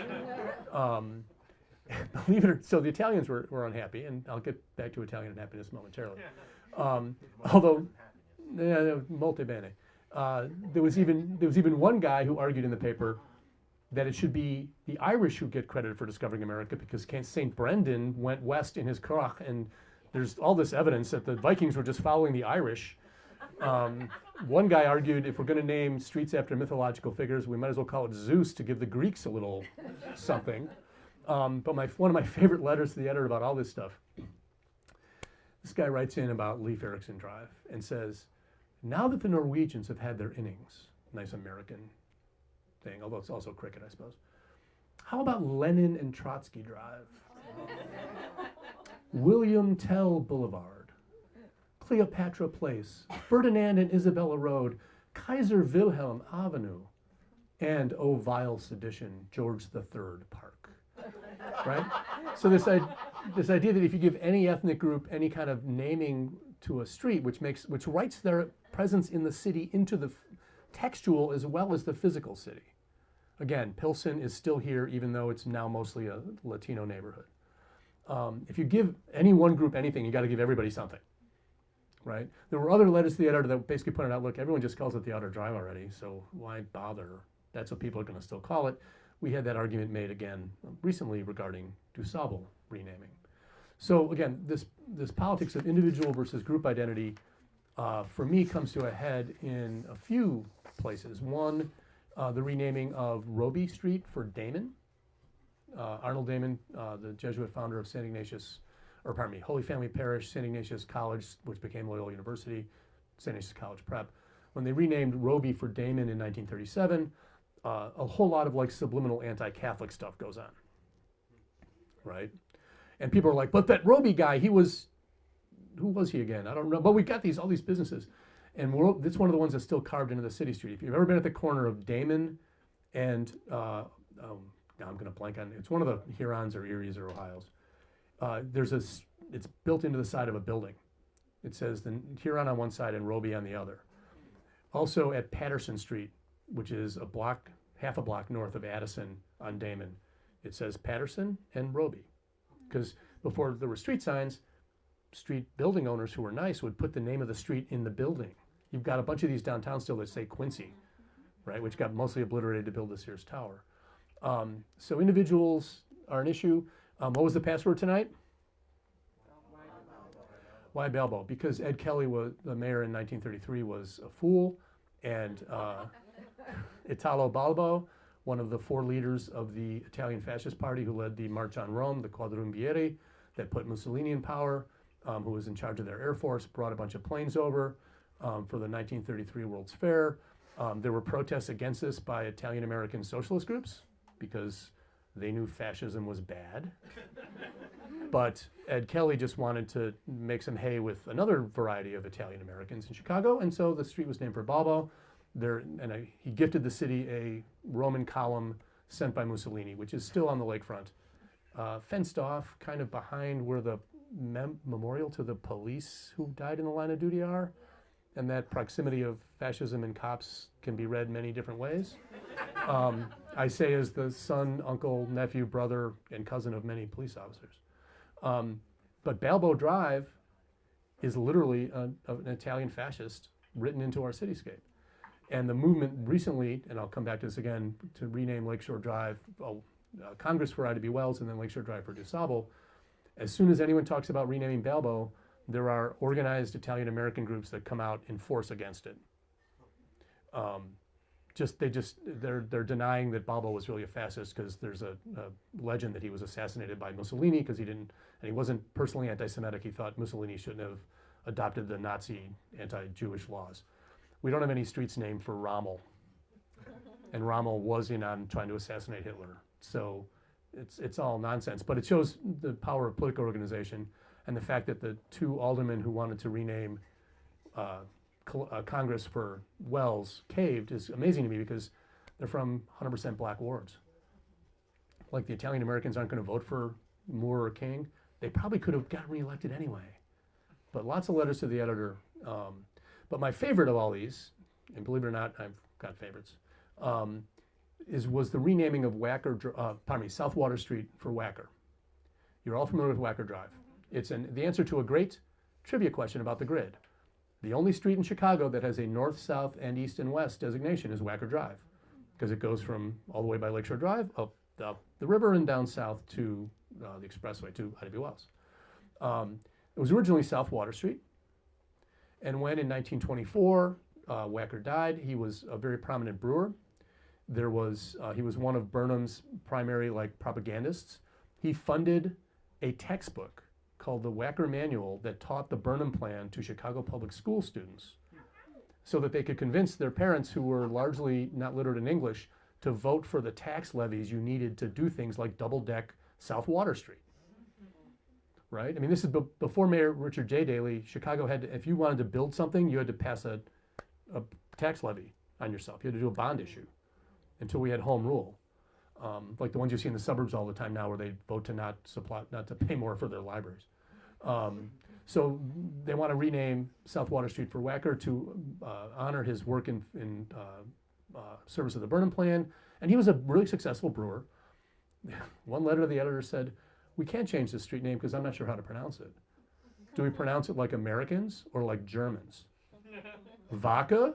Speaker 1: Believe it or so the Italians were unhappy, and I'll get back to Italian unhappiness momentarily. Although, molto bene. There was even one guy who argued in the paper that it should be the Irish who get credit for discovering America because St. Brendan went west in his croch, and there's all this evidence that the Vikings were just following the Irish. One guy argued if we're going to name streets after mythological figures, we might as well call it Zeus to give the Greeks a little something. But one of my favorite letters to the editor about all this stuff, this guy writes in about Leif Erikson Drive and says, now that the Norwegians have had their innings, nice American thing, although it's also cricket, I suppose, how about Lenin and Trotsky Drive? William Tell Boulevard, Cleopatra Place, Ferdinand and Isabella Road, Kaiser Wilhelm Avenue, and, oh vile sedition, George III Park. Right? So this idea that if you give any ethnic group any kind of naming to a street, which writes their presence in the city into the textual as well as the physical city. Again, Pilsen is still here, even though it's now mostly a Latino neighborhood. If you give any one group anything, you got to give everybody something, right? There were other letters to the editor that basically pointed out, look, everyone just calls it the Outer Drive already, so why bother? That's what people are going to still call it. We had that argument made again recently regarding DuSable renaming. So again, this politics of individual versus group identity, for me, comes to a head in a few places. One, the renaming of Roby Street for Damon. Arnold Damon, the Jesuit founder of Holy Family Parish, St. Ignatius College, which became Loyola University, St. Ignatius College Prep. When they renamed Roby for Damon in 1937, a whole lot of like subliminal anti-Catholic stuff goes on, right? And people are like, but that Roby guy, who was he again? I don't know. But we got all these businesses, and it's one of the ones that's still carved into the city street. If you've ever been at the corner of Damon and now I'm going to blank on it. It's one of the Hurons or Eries or Ohios. It's built into the side of a building. It says the Huron on one side and Roby on the other. Also at Patterson Street, which is half a block north of Addison on Damon, it says Patterson and Roby. Because before there were street signs, street building owners who were nice would put the name of the street in the building. You've got a bunch of these downtown still that say Quincy, right, which got mostly obliterated to build the Sears Tower. So individuals are an issue. What was the password tonight? Why Balbo? Because Ed Kelly, the mayor in 1933, was a fool, and Italo Balbo, one of the 4 leaders of the Italian Fascist Party who led the March on Rome, the Quadriumvieri, that put Mussolini in power, who was in charge of their Air Force, brought a bunch of planes over for the 1933 World's Fair. There were protests against this by Italian-American socialist groups because they knew fascism was bad. But Ed Kelly just wanted to make some hay with another variety of Italian-Americans in Chicago, and so the street was named for Balbo. He gifted the city a Roman column sent by Mussolini, which is still on the lakefront, fenced off kind of behind where the memorial to the police who died in the line of duty are. And that proximity of fascism and cops can be read many different ways. I say as the son, uncle, nephew, brother, and cousin of many police officers. But Balbo Drive is literally an Italian fascist written into our cityscape. And the movement recently, and I'll come back to this again, to rename Lakeshore Drive, Congress for Ida B. Wells and then Lakeshore Drive for DuSable, as soon as anyone talks about renaming Balbo, there are organized Italian-American groups that come out in force against it. They're denying that Balbo was really a fascist because there's a legend that he was assassinated by Mussolini because he wasn't personally anti-Semitic. He thought Mussolini shouldn't have adopted the Nazi anti-Jewish laws. We don't have any streets named for Rommel, and Rommel was in on trying to assassinate Hitler. So it's all nonsense, but it shows the power of political organization. And the fact that the two aldermen who wanted to rename Congress for Wells caved is amazing to me because they're from 100% black wards. Like the Italian Americans aren't going to vote for Moore or King. They probably could have gotten reelected anyway. But lots of letters to the editor. But my favorite of all these, and believe it or not, I've got favorites, was the renaming of South Water Street for Wacker. You're all familiar with Wacker Drive. It's the answer to a great trivia question about the grid. The only street in Chicago that has a north, south, and east and west designation is Wacker Drive, because it goes from all the way by Lakeshore Drive up the river and down south to the expressway to Ida B. Wells. It was originally South Water Street, and when in 1924 Wacker died, he was a very prominent brewer. He was one of Burnham's primary propagandists. He funded a textbook called the Wacker Manual that taught the Burnham Plan to Chicago public school students so that they could convince their parents, who were largely not literate in English, to vote for the tax levies you needed to do things like double-deck South Water Street. Right? I mean, this is before Mayor Richard J. Daley. Chicago had to, if you wanted to build something, you had to pass a tax levy on yourself. You had to do a bond issue until we had home rule. Like the ones you see in the suburbs all the time now, where they vote to not to pay more for their libraries. So they want to rename South Water Street for Wacker to honor his work in service of the Burnham Plan, and he was a really successful brewer. One letter to the editor said, "We can't change the street name because I'm not sure how to pronounce it. Do we pronounce it like Americans or like Germans? Vodka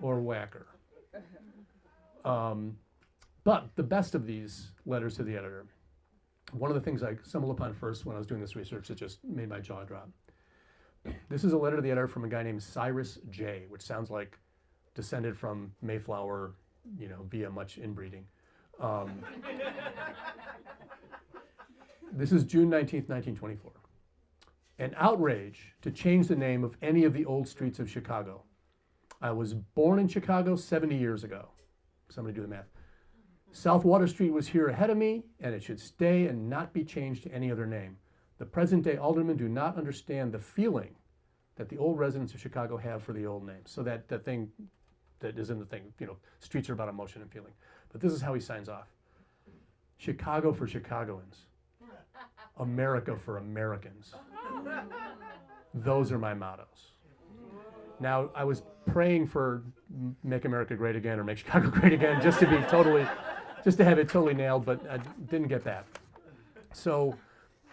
Speaker 1: or Wacker?" But the best of these letters to the editor, one of the things I stumbled upon first when I was doing this research that just made my jaw drop. This is a letter to the editor from a guy named Cyrus J., which sounds like descended from Mayflower, via much inbreeding. This is June 19th, 1924. An outrage to change the name of any of the old streets of Chicago. I was born in Chicago 70 years ago. Somebody do the math. South Water Street was here ahead of me, and it should stay and not be changed to any other name. The present-day aldermen do not understand the feeling that the old residents of Chicago have for the old names. So that the thing that is in the thing, streets are about emotion and feeling. But this is how he signs off. Chicago for Chicagoans. America for Americans. Those are my mottos. Now, I was praying for Make America Great Again or Make Chicago Great Again just to have it totally nailed, but I didn't get that. So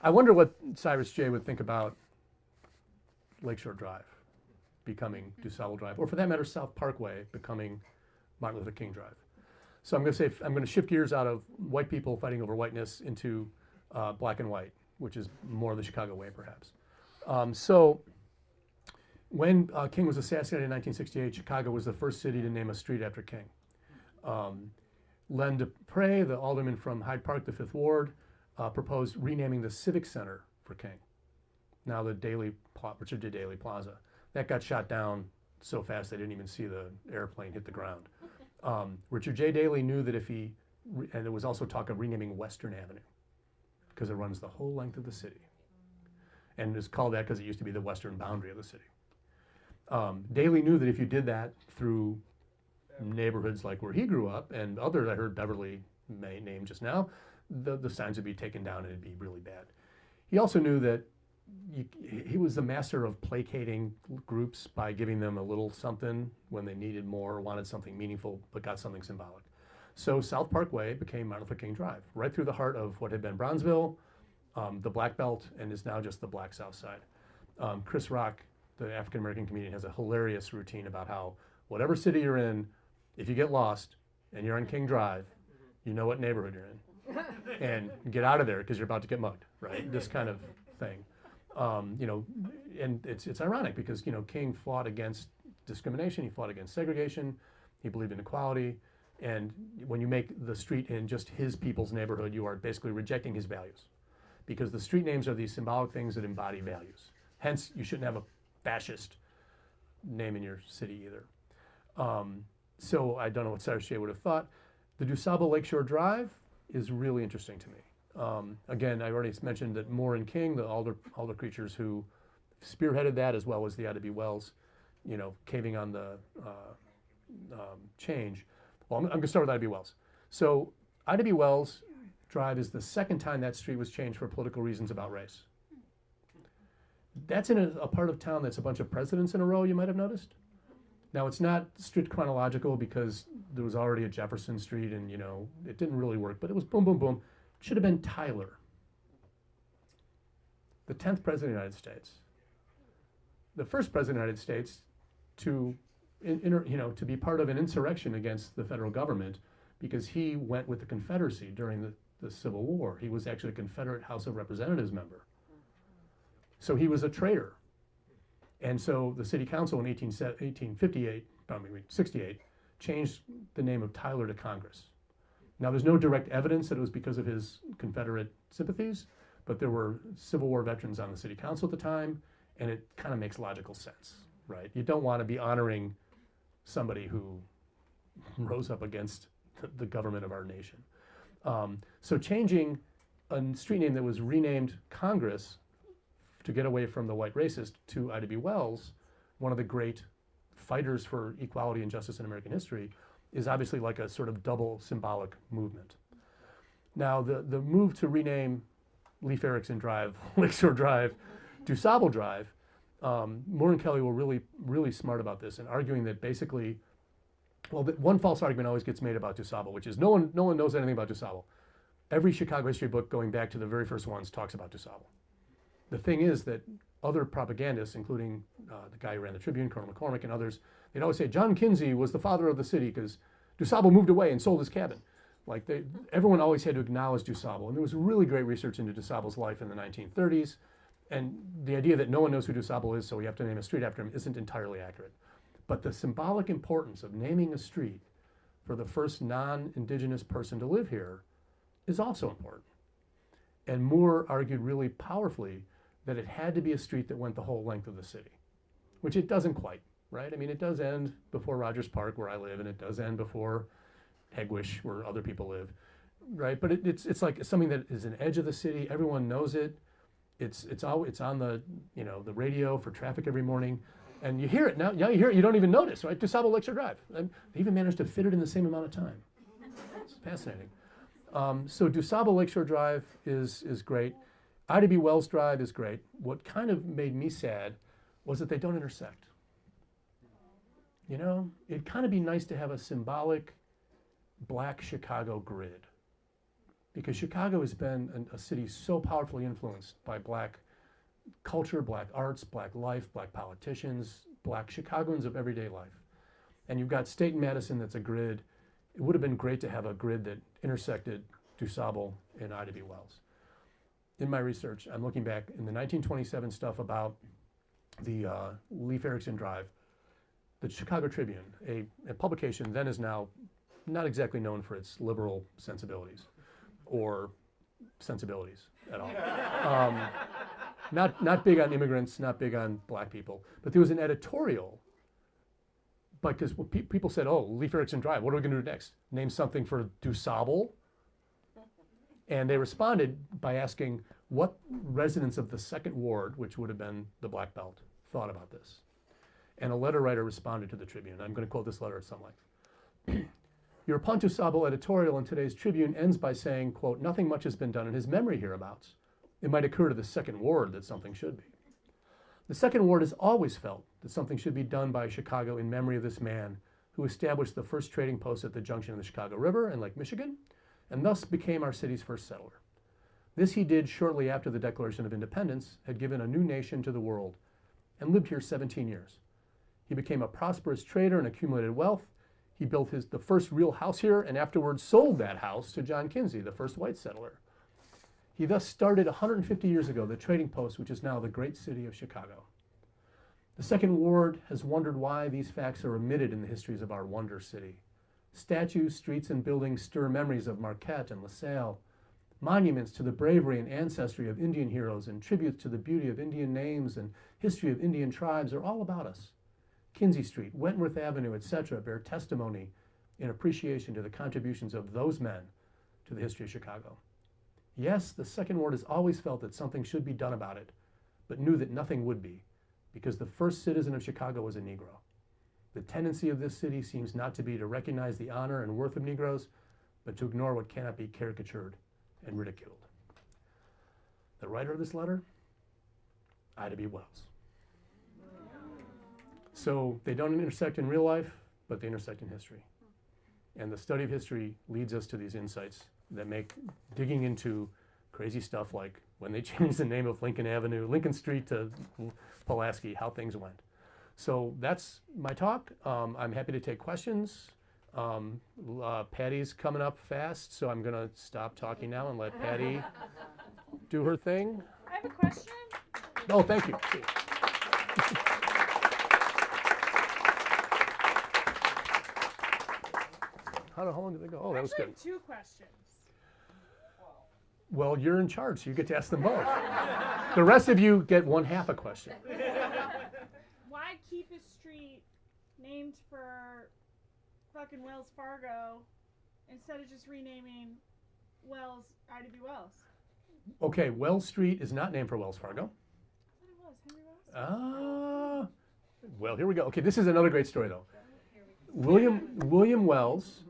Speaker 1: I wonder what Cyrus J. would think about Lakeshore Drive becoming DuSable Drive, or for that matter, South Parkway becoming Martin Luther King Drive. So I'm going to shift gears out of white people fighting over whiteness into black and white, which is more the Chicago way, perhaps. So when King was assassinated in 1968, Chicago was the first city to name a street after King. Len DePrey, the alderman from Hyde Park, the 5th Ward, proposed renaming the Civic Center for King. Now the Richard J. Daley Plaza. That got shot down so fast they didn't even see the airplane hit the ground. Richard J. Daley knew that and there was also talk of renaming Western Avenue because it runs the whole length of the city. And it's called that because it used to be the western boundary of the city. Daley knew that if you did that through neighborhoods like where he grew up and others, I heard Beverly named just now, the signs would be taken down and it'd be really bad. He also knew that he was the master of placating groups by giving them a little something when they needed more, wanted something meaningful, but got something symbolic. So South Parkway became Martin Luther King Drive, right through the heart of what had been Bronzeville, the Black Belt, and is now just the Black South Side. Chris Rock, the African-American comedian, has a hilarious routine about how whatever city you're in, if you get lost and you're on King Drive, you know what neighborhood you're in. And get out of there because you're about to get mugged, right? This kind of thing. And it's ironic because, King fought against discrimination, he fought against segregation, he believed in equality, and when you make the street in just his people's neighborhood, you are basically rejecting his values because the street names are these symbolic things that embody values. Hence, you shouldn't have a fascist name in your city either. So I don't know what Cyrus J. would have thought. The DuSable Lakeshore Drive is really interesting to me. Again, I already mentioned that Moore and King, the alder creatures who spearheaded that, as well as the Ida B. Wells, caving on the change. Well, I'm going to start with Ida B. Wells. So Ida B. Wells Drive is the second time that street was changed for political reasons about race. That's in a part of town that's a bunch of presidents in a row, you might have noticed. Now, it's not strict chronological because there was already a Jefferson Street and, it didn't really work, but it was boom, boom, boom. It should have been Tyler, the 10th president of the United States. The first president of the United States to be part of an insurrection against the federal government because he went with the Confederacy during the Civil War. He was actually a Confederate House of Representatives member. So he was a traitor. And so the city council in 1868 changed the name of Tyler to Congress. Now there's no direct evidence that it was because of his Confederate sympathies, but there were Civil War veterans on the city council at the time, and it kind of makes logical sense, right? You don't want to be honoring somebody who rose up against the government of our nation. So changing a street name that was renamed Congress to get away from the white racist to Ida B. Wells, one of the great fighters for equality and justice in American history, is obviously like a sort of double symbolic movement. Now, the move to rename Leif Erikson Drive, Lakeshore Drive, DuSable Drive, Moore and Kelly were really, really smart about this and arguing that basically, one false argument always gets made about DuSable, which is no one knows anything about DuSable. Every Chicago history book going back to the very first ones talks about DuSable. The thing is that other propagandists, including the guy who ran the Tribune, Colonel McCormick, and others, they'd always say John Kinsey was the father of the city because DuSable moved away and sold his cabin. Everyone always had to acknowledge DuSable. And there was really great research into DuSable's life in the 1930s. And the idea that no one knows who DuSable is, so we have to name a street after him, isn't entirely accurate. But the symbolic importance of naming a street for the first non-indigenous person to live here is also important. And Moore argued really powerfully that it had to be a street that went the whole length of the city, which it doesn't quite, right? I mean, it does end before Rogers Park, where I live, and it does end before Hegwish, where other people live, right? But it's like something that is an edge of the city. Everyone knows it. It's on the the radio for traffic every morning, and you hear it now. Now you hear it, you don't even notice, right? DuSable Lakeshore Drive. And they even managed to fit it in the same amount of time. It's fascinating. So DuSable Lakeshore Drive is great. Ida B. Wells Drive is great. What kind of made me sad was that they don't intersect. It'd kind of be nice to have a symbolic black Chicago grid, because Chicago has been a city so powerfully influenced by black culture, black arts, black life, black politicians, black Chicagoans of everyday life. And you've got State and Madison that's a grid. It would have been great to have a grid that intersected DuSable and Ida B. Wells. In my research, I'm looking back in the 1927 stuff about the Leif Erikson Drive. The Chicago Tribune, a publication then is now not exactly known for its liberal sensibilities or sensibilities at all. Not big on immigrants, not big on black people. But there was an editorial, because people said, oh, Leif Erikson Drive, what are we going to do next? Name something for DuSable? And they responded by asking what residents of the Second Ward, which would have been the Black Belt, thought about this. And a letter writer responded to the Tribune. I'm going to quote this letter at some length. Your DuSable editorial in today's Tribune ends by saying, quote, nothing much has been done in his memory hereabouts. It might occur to the Second Ward that something should be. The Second Ward has always felt that something should be done by Chicago in memory of this man who established the first trading post at the junction of the Chicago River and Lake Michigan, and thus became our city's first settler. This he did shortly after the Declaration of Independence had given a new nation to the world, and lived here 17 years. He became a prosperous trader and accumulated wealth. He built the first real house here, and afterwards sold that house to John Kinsey, the first white settler. He thus started 150 years ago the trading post, which is now the great city of Chicago. The Second Ward has wondered why these facts are omitted in the histories of our wonder city. Statues, streets, and buildings stir memories of Marquette and LaSalle. Monuments to the bravery and ancestry of Indian heroes and tributes to the beauty of Indian names and history of Indian tribes are all about us. Kinsey Street, Wentworth Avenue, etc. bear testimony in appreciation to the contributions of those men to the history of Chicago. Yes, the second ward has always felt that something should be done about it, but knew that nothing would be, because the first citizen of Chicago was a Negro. The tendency of this city seems not to be to recognize the honor and worth of Negroes, but to ignore what cannot be caricatured and ridiculed. The writer of this letter, Ida B. Wells. So they don't intersect in real life, but they intersect in history. And the study of history leads us to these insights that make digging into crazy stuff like when they changed the name of Lincoln Street to Pulaski, how things went. So that's my talk. I'm happy to take questions. Patty's coming up fast, so I'm gonna stop talking now and let Patty do her thing.
Speaker 4: I have a question.
Speaker 1: Oh, thank you. How long did they go? Oh, that was
Speaker 4: Actually, I
Speaker 1: good.
Speaker 4: have two questions.
Speaker 1: Well, you're in charge, so you get to ask them both. The rest of you get one half a question.
Speaker 4: Why keep a street named for fucking Wells Fargo instead of just renaming Wells Ida B. Wells?
Speaker 1: Okay, Wells Street is not named for Wells Fargo.
Speaker 4: I thought it was Henry Wells.
Speaker 1: Well, here we go. Okay, this is another great story, though. William Wells,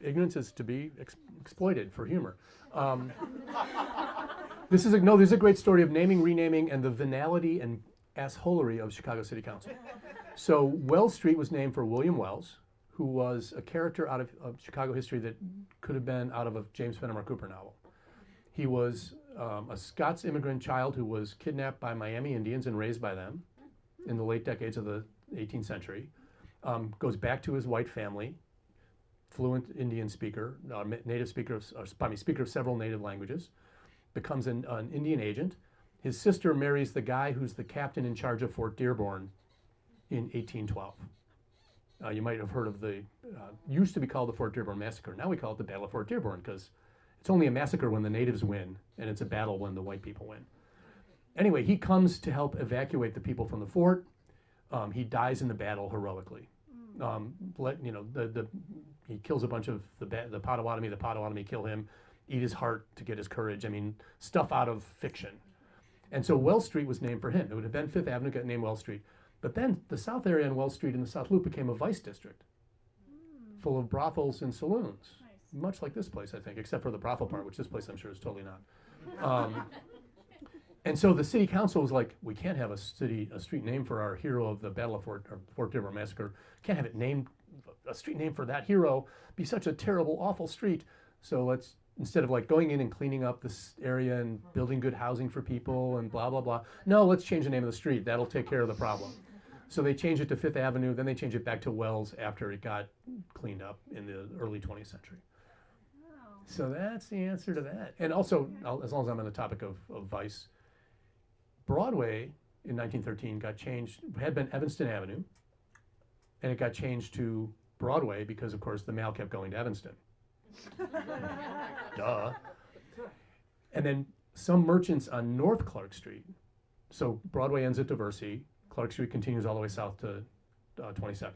Speaker 1: ignorance is to be exploited for humor. This is a great story of naming, renaming, and the venality and assholery of Chicago City Council. So Wells Street was named for William Wells, who was a character out of Chicago history that could have been out of a James Fenimore Cooper novel. He was a Scots immigrant child who was kidnapped by Miami Indians and raised by them in the late decades of the 18th century. Goes back to his white family, fluent Indian speaker, speaker of several native languages, becomes an Indian agent. His sister marries the guy who's the captain in charge of Fort Dearborn in 1812. You might have heard of used to be called the Fort Dearborn Massacre. Now we call it the Battle of Fort Dearborn because it's only a massacre when the natives win, and it's a battle when the white people win. Anyway, he comes to help evacuate the people from the fort. He dies in the battle heroically. He kills a bunch of the Potawatomi. The Potawatomi kill him, eat his heart to get his courage. I mean, stuff out of fiction. And so Wells Street was named for him. It would have been Fifth Avenue, got named Wells Street. But then the South area on Wells Street in the South Loop became a vice district, full of brothels and saloons, much like this place, I think, except for the brothel part, which this place I'm sure is totally not. And so the city council was like, we can't have a street named for our hero of the Battle of Fort Dearborn Massacre. Can't have a street named for that hero. Be such a terrible, awful street. So let's, instead of like going in and cleaning up this area and building good housing for people and blah, blah, blah. No, let's change the name of the street. That'll take care of the problem. So they changed it to Fifth Avenue. Then they changed it back to Wells after it got cleaned up in the early 20th century. So that's the answer to that. And also, as long as I'm on the topic of vice, Broadway in 1913 got changed, had been Evanston Avenue, and it got changed to Broadway because, of course, the mail kept going to Evanston. Duh. And then some merchants on North Clark Street, so Broadway ends at Diversey, Clark Street continues all the way south to 22nd.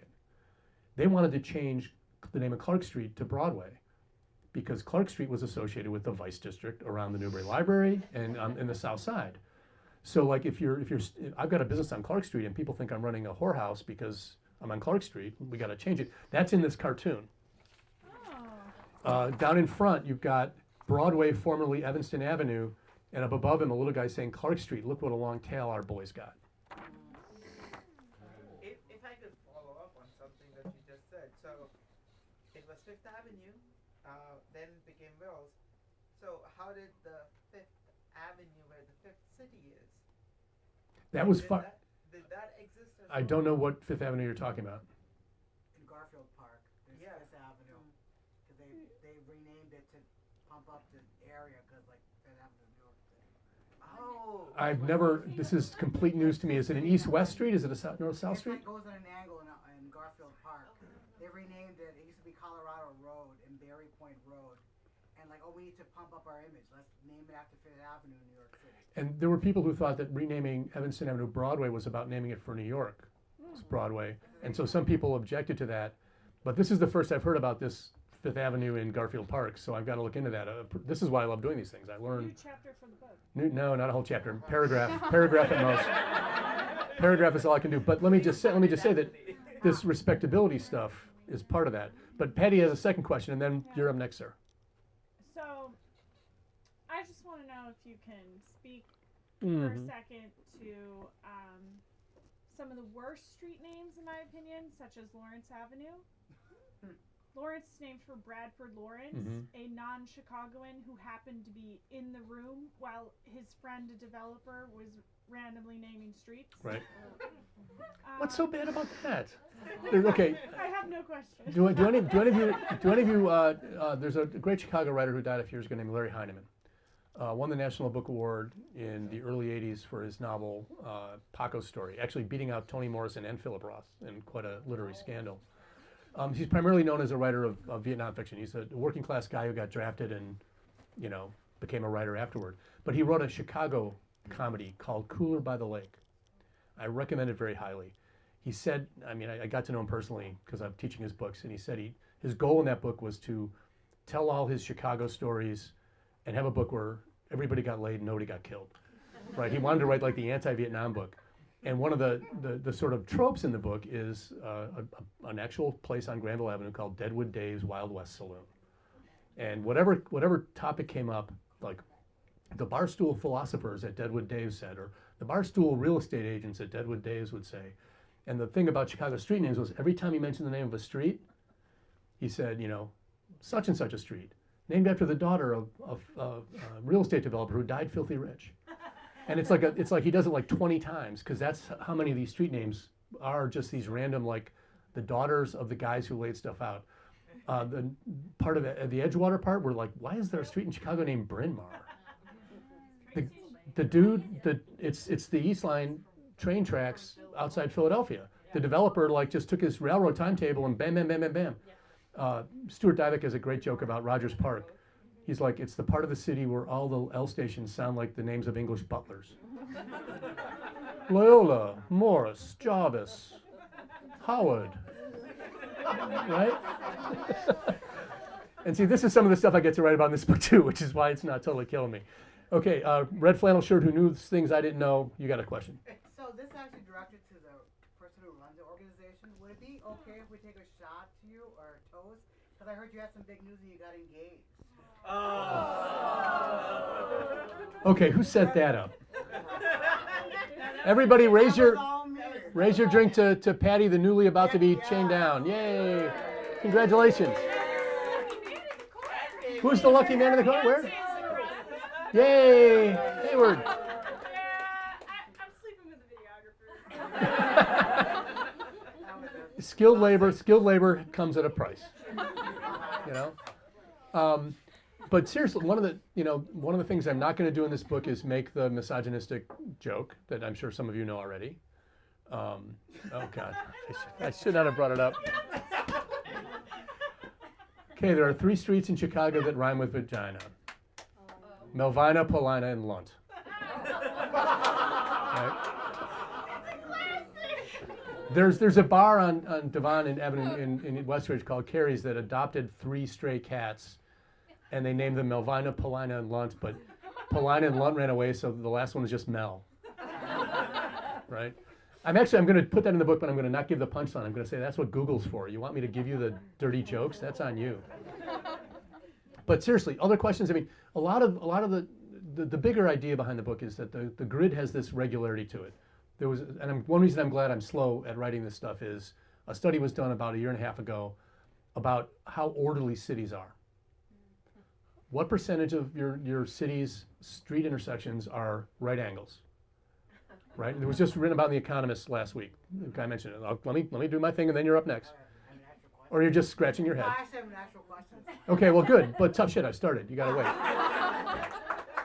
Speaker 1: They wanted to change the name of Clark Street to Broadway because Clark Street was associated with the Vice District around the Newberry Library and in the South Side. So like if I've got a business on Clark Street and people think I'm running a whorehouse because I'm on Clark Street, we got to change it. That's in this cartoon. Down in front, you've got Broadway, formerly Evanston Avenue, and up above him, a little guy saying Clark Street. Look what a long tail our boys got.
Speaker 5: If I could follow up on something that you just said. So it was Fifth Avenue, then it became Wells. So how did the Fifth Avenue, where the Fifth City is?
Speaker 1: That was
Speaker 5: Did that exist as
Speaker 1: I
Speaker 5: well?
Speaker 1: don't know what Fifth Avenue you're talking about.
Speaker 6: In Garfield Park, there's
Speaker 5: Yeah.
Speaker 6: Fifth Avenue. 'Cause they renamed it to pump up the area because like Fifth Avenue, New York City.
Speaker 5: Oh.
Speaker 1: I've never, this is complete news to me. Is it an East-West Street? Is it a North-South
Speaker 6: It's
Speaker 1: Street?
Speaker 6: like goes on an angle in Garfield Park. They renamed it. It used to be Colorado Road and Berry Point Road. And like, oh, we need to pump up our image. Let's name it after Fifth Avenue, New York City.
Speaker 1: And there were people who thought that renaming Evanston Avenue Broadway was about naming it for New York. It's Broadway. And so some people objected to that. But this is the first I've heard about this Fifth Avenue in Garfield Park, so I've got to look into that. This is why I love doing these things. I learn.
Speaker 4: New chapter for the book.
Speaker 1: No, not a whole chapter. Paragraph at most. Paragraph is all I can do. But let me just say that this respectability stuff is part of that. But Patty has a second question, and then you're up next, sir.
Speaker 4: So, I just want to know if you can speak
Speaker 1: Mm-hmm.
Speaker 4: for a second to some of the worst street names, in my opinion, such as Lawrence Avenue. Lawrence is named for Bradford Lawrence, a non-Chicagoan who happened to be in the room while his friend, a developer, was randomly naming streets.
Speaker 1: Right. What's so bad about that? Okay.
Speaker 4: I have no question.
Speaker 1: Do any of you? There's a great Chicago writer who died a few years ago named Larry Heineman. Won the National Book Award in the early '80s for his novel Paco's Story, actually beating out Toni Morrison and Philip Roth in quite a literary scandal. He's primarily known as a writer of Vietnam fiction. He's a working class guy who got drafted and, became a writer afterward. But he wrote a Chicago comedy called Cooler by the Lake. I recommend it very highly. He said, I got to know him personally because I'm teaching his books, and he said his goal in that book was to tell all his Chicago stories and have a book where everybody got laid and nobody got killed. Right? He wanted to write like the anti-Vietnam book. And one of the sort of tropes in the book is an actual place on Granville Avenue called Deadwood Dave's Wild West Saloon. And whatever topic came up, like the barstool philosophers at Deadwood Dave's said, or the barstool real estate agents at Deadwood Dave's would say. And the thing about Chicago street names was every time he mentioned the name of a street, he said, such and such a street, named after the daughter of a real estate developer who died filthy rich. And it's like he does it like 20 times because that's how many of these street names are just these random, like the daughters of the guys who laid stuff out. The part of the Edgewater part, we're like, why is there a street in Chicago named Bryn Mawr? It's the East Line train tracks outside Philadelphia. The developer just took his railroad timetable and bam, bam, bam, bam, bam. Stuart Dybek has a great joke about Rogers Park. He's like, it's the part of the city where all the L stations sound like the names of English butlers. Loyola, Morris, Jarvis, Howard, right? And see, this is some of the stuff I get to write about in this book too, which is why it's not totally killing me. Okay, red flannel shirt who knew things I didn't know. You got a question?
Speaker 6: So this is actually directed to the person who runs the organization. Would it be okay if we take a shot to you or a toast? Because I heard you had some big news and you got engaged.
Speaker 1: Okay, who set that up? Everybody raise your drink to Patty, the newly about to be chained down. Yay! Congratulations. Who's the lucky man in the corner? Where? Yay! Hayward.
Speaker 4: Yeah, I'm sleeping with the videographer.
Speaker 1: Skilled labor comes at a price. But seriously, one of the things I'm not going to do in this book is make the misogynistic joke that I'm sure some of you know already. Oh God, I should not have brought it up. Okay, there are 3 streets in Chicago that rhyme with vagina: Melvina, Paulina, and Lunt. Right? There's a bar on Devon and Avenue in Westridge called Carrie's that adopted 3 stray cats. And they named them Melvina, Paulina, and Lunt, but Paulina and Lunt ran away, so the last one was just Mel. Right? I'm going to put that in the book, but I'm going to not give the punchline. I'm going to say that's what Google's for. You want me to give you the dirty jokes? That's on you. But seriously, other questions? A lot of the bigger idea behind the book is that the grid has this regularity to it. One reason I'm glad I'm slow at writing this stuff is a study was done about a year and a half ago about how orderly cities are. What percentage of your city's street intersections are right angles? Right? It was just written about in The Economist last week. The guy mentioned it. Let me do my thing, and then you're up next. Or you're just scratching your head.
Speaker 6: I actually have an actual question.
Speaker 1: Okay, well, good. But tough shit, I started. You got to wait.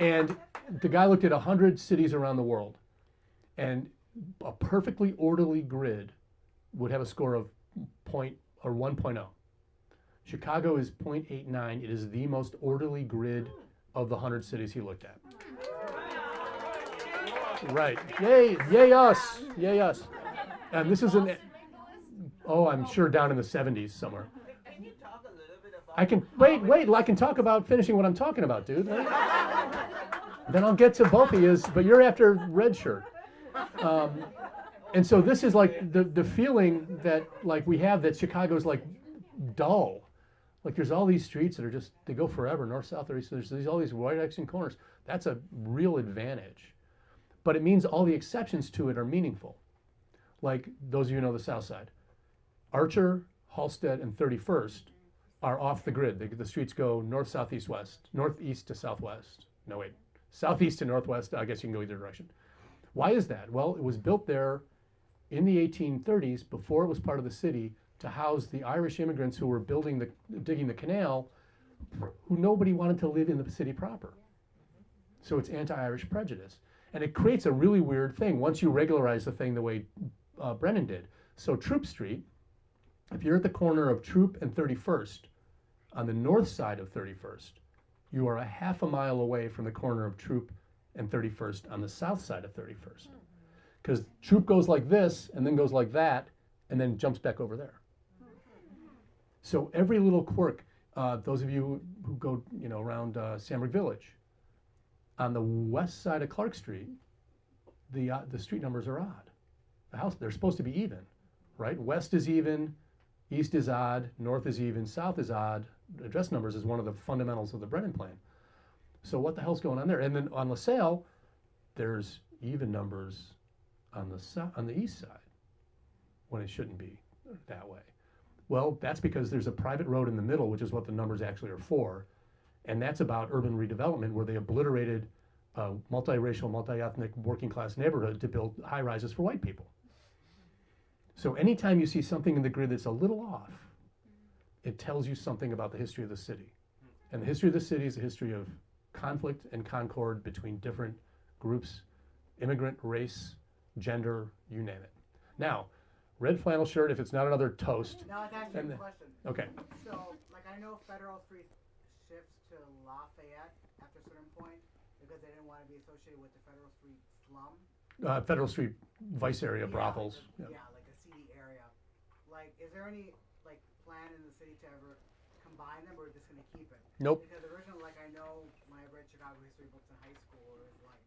Speaker 1: And the guy looked at 100 cities around the world, and a perfectly orderly grid would have a score of 1.0. Chicago is 0.89. It is the most orderly grid of the 100 cities he looked at. Right. Yay us. Yay us. And this is I'm sure down in the 70s somewhere.
Speaker 5: Can you talk a little bit about
Speaker 1: I can, wait, I can talk about finishing what I'm talking about, dude. Then I'll get to both of you, but you're after red shirt. And so this is like the feeling that like we have that Chicago's like dull. Like there's all these streets that are just, they go forever, north, south, or east. There's all these white X and corners. That's a real advantage. But it means all the exceptions to it are meaningful. Like those of you who know the South Side. Archer, Halstead, and 31st are off the grid. The streets go north, south, east, west, northeast to southwest. No, wait, southeast to northwest. I guess you can go either direction. Why is that? Well, it was built there in the 1830s before it was part of the city to house the Irish immigrants who were digging the canal, who nobody wanted to live in the city proper. So it's anti-Irish prejudice. And it creates a really weird thing once you regularize the thing the way Brennan did. So Troop Street, if you're at the corner of Troop and 31st, on the north side of 31st, you are a half a mile away from the corner of Troop and 31st on the south side of 31st. Because Troop goes like this, and then goes like that, and then jumps back over there. So every little quirk, those of you who go around Sandbrook Village, on the west side of Clark Street, the street numbers are odd. They're supposed to be even, right? West is even, east is odd, north is even, south is odd. Address numbers is one of the fundamentals of the Brennan Plan. So what the hell's going on there? And then on LaSalle, there's even numbers on the east side when it shouldn't be that way. Well, that's because there's a private road in the middle, which is what the numbers actually are for. And that's about urban redevelopment, where they obliterated a multiracial, multi-ethnic, working class neighborhood to build high rises for white people. So anytime you see something in the grid that's a little off, it tells you something about the history of the city. And the history of the city is a history of conflict and concord between different groups, immigrant, race, gender, you name it. Now, red flannel shirt, if it's not another toast.
Speaker 6: No, it's actually a question.
Speaker 1: Okay.
Speaker 6: So, like, I know Federal Street shifts to Lafayette after a certain point because they didn't want to be associated with the Federal Street slum.
Speaker 1: Federal Street Vice area, brothels.
Speaker 6: Like like a seedy area. Like, is there any like plan in the city to ever combine them, or just gonna keep it?
Speaker 1: Nope.
Speaker 6: Because originally, like, I know when I read Chicago history books in high school, it was like,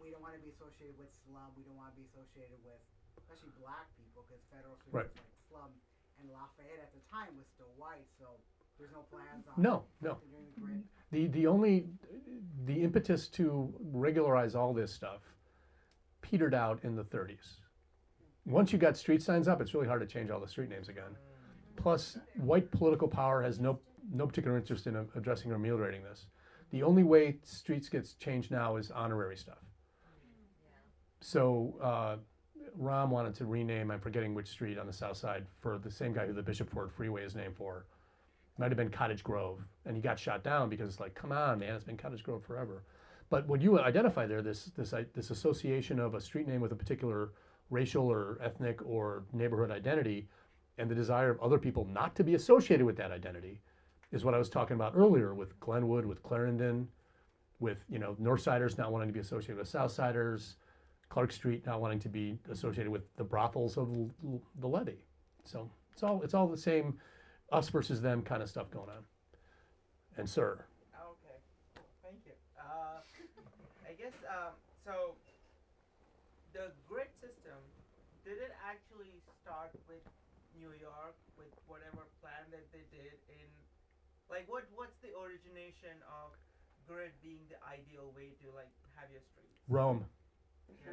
Speaker 6: we don't want to be associated with slum. We don't want to be associated with, especially black people, because Federal Street was like slum, and Lafayette at the time was still white, so there's no plans on continuing the grid.
Speaker 1: The impetus to regularize all this stuff petered out in the 30s. Once you got street signs up, it's really hard to change all the street names again. Plus, white political power has no particular interest in addressing or ameliorating this. The only way streets gets changed now is honorary stuff. So Rahm wanted to rename, I'm forgetting which street on the south side, for the same guy who the Bishop Ford Freeway is named for. It might have been Cottage Grove, and he got shot down because it's like, come on, man, it's been Cottage Grove forever. But what you identify there, this association of a street name with a particular racial or ethnic or neighborhood identity, and the desire of other people not to be associated with that identity, is what I was talking about earlier with Glenwood, with Clarendon, with Northsiders not wanting to be associated with Southsiders, Clark Street not wanting to be associated with the brothels of the levee. So it's all the same us versus them kind of stuff going on. And sir.
Speaker 5: Okay, thank you. I guess so. The grid system, did it actually start with New York, with whatever plan that they did in, like, what's the origination of grid being the ideal way to like have your streets?
Speaker 1: Rome.
Speaker 5: Yeah.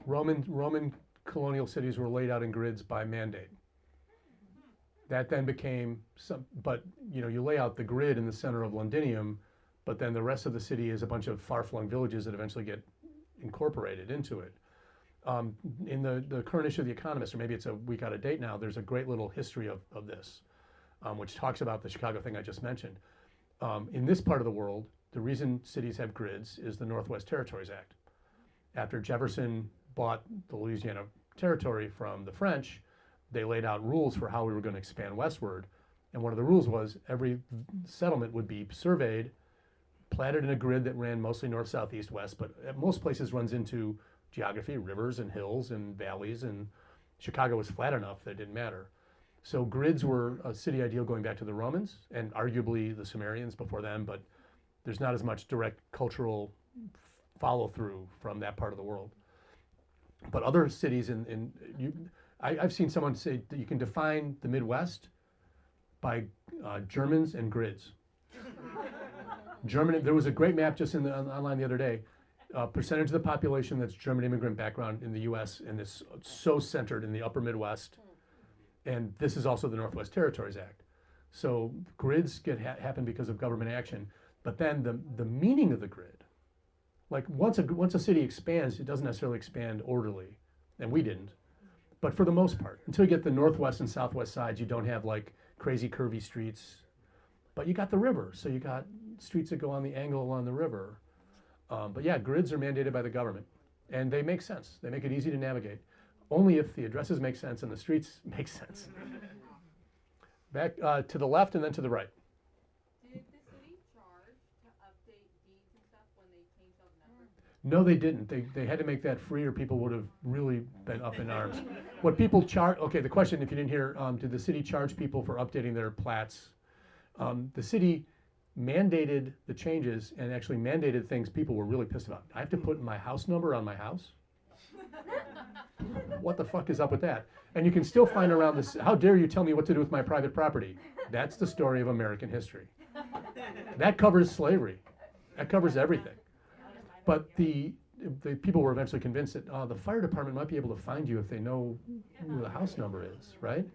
Speaker 1: Roman colonial cities were laid out in grids by mandate. That then became but you lay out the grid in the center of Londinium, but then the rest of the city is a bunch of far-flung villages that eventually get incorporated into it. In the current issue of The Economist, or maybe it's a week out of date now, there's a great little history of this, which talks about the Chicago thing I just mentioned. In this part of the world, the reason cities have grids is the Northwest Territories Act. After Jefferson bought the Louisiana Territory from the French, they laid out rules for how we were going to expand westward. And one of the rules was every settlement would be surveyed, platted in a grid that ran mostly north, south, east, west, but at most places runs into geography, rivers and hills and valleys, and Chicago was flat enough that it didn't matter. So grids were a city ideal going back to the Romans and arguably the Sumerians before them, but there's not as much direct cultural follow through from that part of the world. But other cities I've seen someone say that you can define the Midwest by Germans and grids. German. There was a great map just online the other day. Percentage of the population that's German immigrant background in the U.S. and it's so centered in the upper Midwest. And this is also the Northwest Territories Act. So grids happen because of government action. But then the meaning of the grid, like once a city expands, it doesn't necessarily expand orderly. And we didn't. But for the most part, until you get the northwest and southwest sides, you don't have like crazy curvy streets. But you got the river, so you got streets that go on the angle along the river. But yeah, grids are mandated by the government. And they make sense. They make it easy to navigate. Only if the addresses make sense and the streets make sense. Back to the left and then to the right.
Speaker 7: Did the city charge to update deeds and stuff when they changed all the numbers?
Speaker 1: No, they didn't. They had to make that free or people would have really been up in arms. What people charge, okay, the question, if you didn't hear, did the city charge people for updating their plats? The city mandated the changes and actually mandated things people were really pissed about. I have to put my house number on my house? What the fuck is up with that? And you can still find around this, how dare you tell me what to do with my private property? That's the story of American history. That covers slavery. That covers everything. But the people were eventually convinced that the fire department might be able to find you if they know who the house number is, right?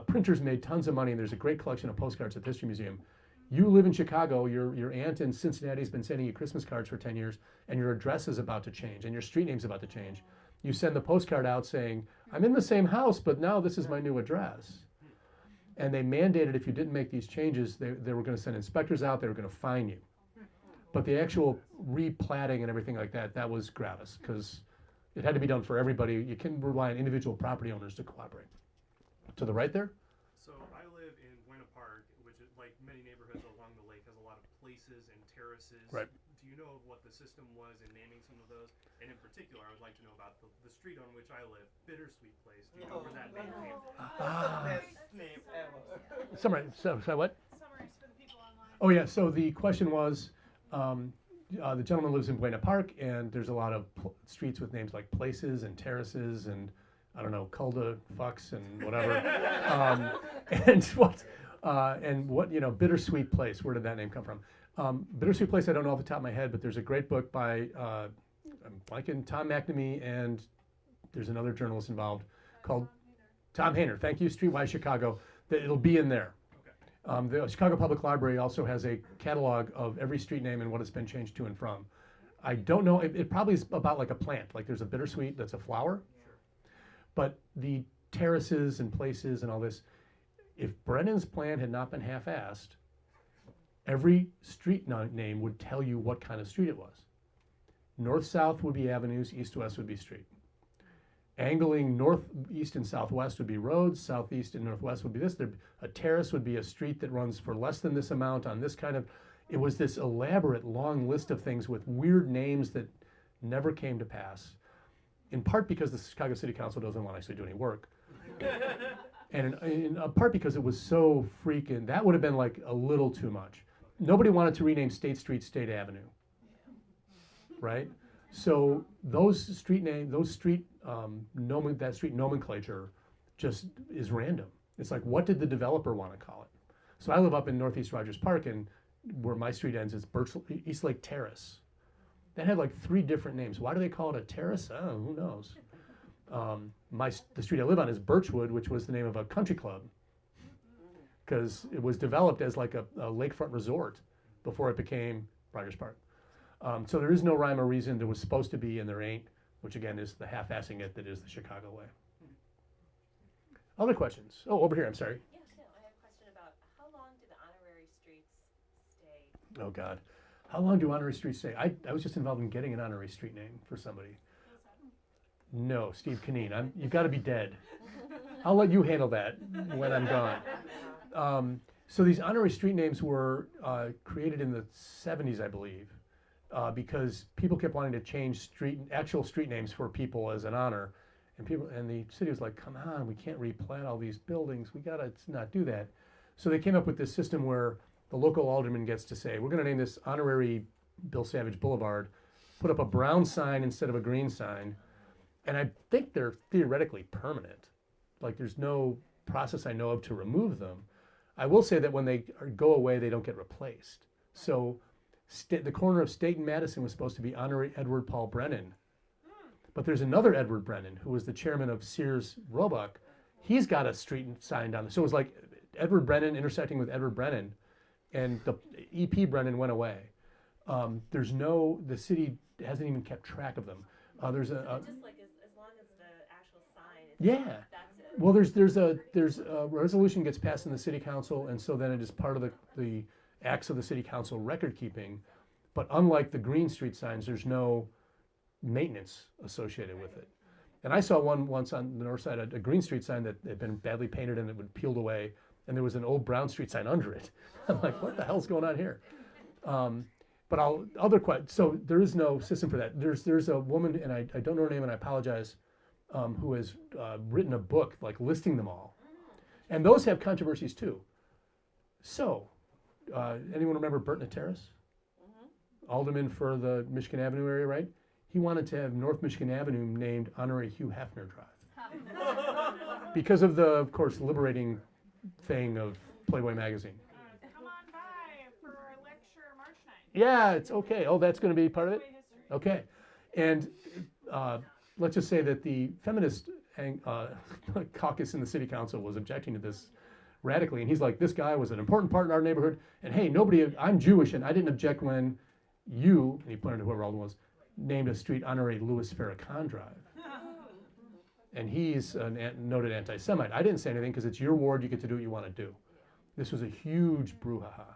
Speaker 1: Printers made tons of money, and there's a great collection of postcards at the History Museum. You live in Chicago, your aunt in Cincinnati has been sending you Christmas cards for 10 years, and your address is about to change, and your street name's about to change. You send the postcard out saying, I'm in the same house, but now this is my new address. And they mandated if you didn't make these changes, they were going to send inspectors out, they were going to fine you. But the actual replatting and everything like that, that was gratis, because it had to be done for everybody. You can rely on individual property owners to cooperate. To the right there?
Speaker 8: So I live in Buena Park, which is like many neighborhoods along the lake, has a lot of places and terraces.
Speaker 1: Right.
Speaker 8: Do you know what the system was in naming some of those? And in particular, I would like to know about the street on which I live, Bittersweet Place. Do you know where that name came from?
Speaker 5: Best name ever.
Speaker 1: Summary. So what?
Speaker 4: Summaries for the people online.
Speaker 1: Oh yeah, so the question was, the gentleman lives in Buena Park, and there's a lot of streets with names like places and terraces and I don't know, cul-de-fucks and whatever. And what, Bittersweet Place, where did that name come from? Bittersweet Place, I don't know off the top of my head, but there's a great book by, I'm blanking, Tom McNamee, and there's another journalist involved called Tom Hayner. Thank you, Streetwise Chicago. It'll be in there. The Chicago Public Library also has a catalog of every street name and what it's been changed to and from. I don't know, it probably is about like a plant, like there's a bittersweet that's a flower. But the terraces and places and all this, if Brennan's plan had not been half-assed, every street name would tell you what kind of street it was. North-south would be avenues, east-west would be street. Angling northeast and southwest would be roads, southeast and northwest would be this. A terrace would be a street that runs for less than this amount on this kind of, it was this elaborate long list of things with weird names that never came to pass. In part because the Chicago City Council doesn't want to actually do any work. And in part because it was so freaking, that would have been like a little too much. Nobody wanted to rename State Street State Avenue, right? So that street nomenclature just is random. It's like, what did the developer want to call it? So I live up in Northeast Rogers Park, and where my street ends is East Lake Terrace. That had like 3 different names. Why do they call it a terrace? Oh, who knows? The street I live on is Birchwood, which was the name of a country club, because it was developed as like a lakefront resort before it became Rogers Park. So there is no rhyme or reason. There was supposed to be, and there ain't, which again is the half-assing it that is the Chicago way. Other questions? Oh, over here, I'm sorry.
Speaker 7: Yeah, no, I have a question about how long do the honorary streets stay?
Speaker 1: Oh, God. How long do honorary streets stay? I was just involved in getting an honorary street name for somebody. No, Steve Canine. You've got to be dead. I'll let you handle that when I'm gone. So these honorary street names were created in the 70s, I believe, because people kept wanting to change actual street names for people as an honor. And the city was like, come on, we can't replat all these buildings. We gotta not do that. So they came up with this system where the local alderman gets to say, we're gonna name this honorary Bill Savage Boulevard, put up a brown sign instead of a green sign. And I think they're theoretically permanent. Like there's no process I know of to remove them. I will say that when they go away, they don't get replaced. So the corner of State and Madison was supposed to be honorary Edward Paul Brennan. But there's another Edward Brennan who was the chairman of Sears Roebuck. He's got a street sign down there. So it was like Edward Brennan intersecting with Edward Brennan, and the EP Brennan went away. The city hasn't even kept track of them. There's a
Speaker 9: just like as long as the actual sign is
Speaker 1: yeah.
Speaker 9: that's it.
Speaker 1: Well, there's a resolution gets passed in the city council, and so then it is part of the acts of the city council record keeping. But unlike the green street signs, there's no maintenance associated with it. And I saw one once on the north side, a green street sign that had been badly painted and it would peeled away, and there was an old brown street sign under it. I'm like, what the hell's going on here? So there is no system for that. There's a woman, and I don't know her name, and I apologize, who has written a book like listing them all, and those have controversies too. So, anyone remember Bert Nateris? Alderman for the Michigan Avenue area, right? He wanted to have North Michigan Avenue named honorary Hugh Hefner Drive because of the, of course, liberating thing of Playboy magazine.
Speaker 4: Come on by for our lecture March 9th.
Speaker 1: Yeah, it's okay. Oh, that's going to be part of it? Okay. And let's just say that the feminist caucus in the city council was objecting to this radically. And he's like, this guy was an important part in our neighborhood. And hey, I'm Jewish, and I didn't object when you, and he pointed to whoever Alden was, named a street honorary Louis Farrakhan Drive. And he's a noted anti-Semite. I didn't say anything because it's your ward. You get to do what you want to do. This was a huge brouhaha.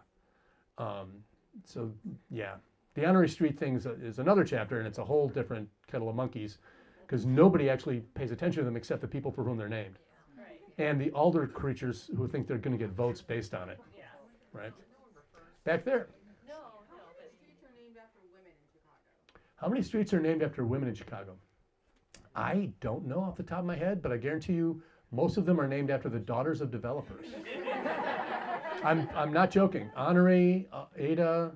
Speaker 1: So yeah, the honorary street thing is another chapter, and it's a whole different kettle of monkeys because nobody actually pays attention to them except the people for whom they're named.
Speaker 9: Right.
Speaker 1: And the alder creatures who think they're going to get votes based on it.
Speaker 9: Yeah.
Speaker 1: Right? Back there.
Speaker 7: How many streets are named after women in Chicago?
Speaker 1: How many streets are named after women in Chicago? I don't know off the top of my head, but I guarantee you most of them are named after the daughters of developers. I'm not joking. Honorary, Ada,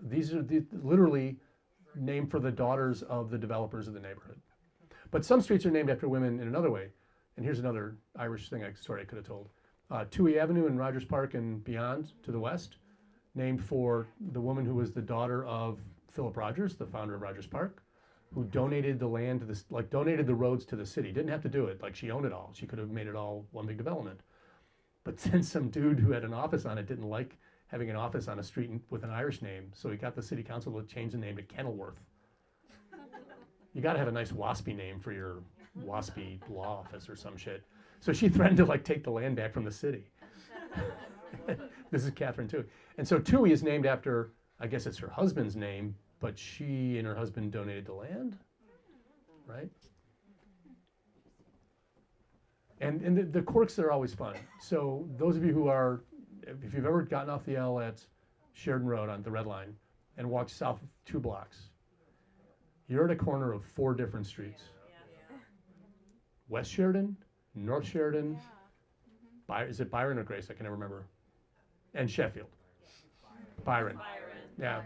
Speaker 1: these are literally named for the daughters of the developers of the neighborhood. But some streets are named after women in another way. And here's another Irish story I could have told. Toohey Avenue in Rogers Park and beyond to the west, named for the woman who was the daughter of Philip Rogers, the founder of Rogers Park, who donated the land to donated the roads to the city. Didn't have to do it. Like she owned it all. She could have made it all one big development. But then some dude who had an office on it didn't like having an office on a street with an Irish name, so he got the city council to change the name to Kenilworth. You got to have a nice waspy name for your waspy law office or some shit. So she threatened to take the land back from the city. This is Catherine too. And so Toohey is named after, I guess it's her husband's name, but she and her husband donated the land, right? And the quirks are always fun. So those of you who are, if you've ever gotten off the L at Sheridan Road on the Red Line and walked south 2 blocks, you're at a corner of 4 different streets. West Sheridan, North Sheridan, is it Byron or Grace? I can never remember. And Sheffield. Byron. Yeah.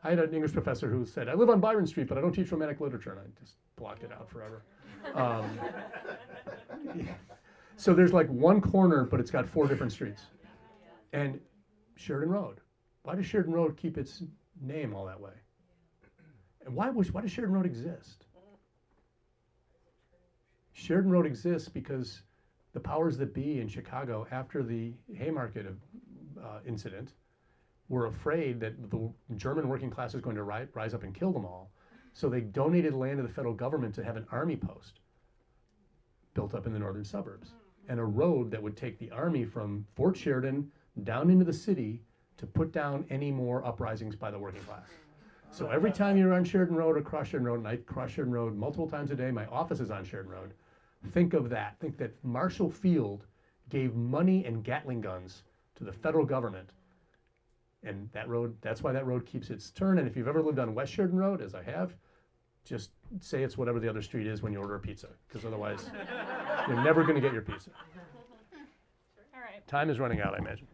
Speaker 1: I had an English professor who said, I live on Byron Street, but I don't teach romantic literature, and I just blocked it out forever. So there's one corner, but it's got 4 different streets. And Sheridan Road. Why does Sheridan Road keep its name all that way? And why does Sheridan Road exist? Sheridan Road exists because the powers that be in Chicago after the Haymarket incident were afraid that the German working class was going to rise up and kill them all. So they donated land to the federal government to have an army post built up in the northern suburbs and a road that would take the army from Fort Sheridan down into the city to put down any more uprisings by the working class. So every time you're on Sheridan Road or cross Sheridan Road, and I cross Sheridan Road multiple times a day, my office is on Sheridan Road, think of that. Think that Marshall Field gave money and Gatling guns to the federal government. And that road, that's why that road keeps its turn. And if you've ever lived on West Sheridan Road, as I have, just say it's whatever the other street is when you order a pizza, because otherwise you're never going to get your pizza.
Speaker 4: All right.
Speaker 1: Time is running out, I imagine.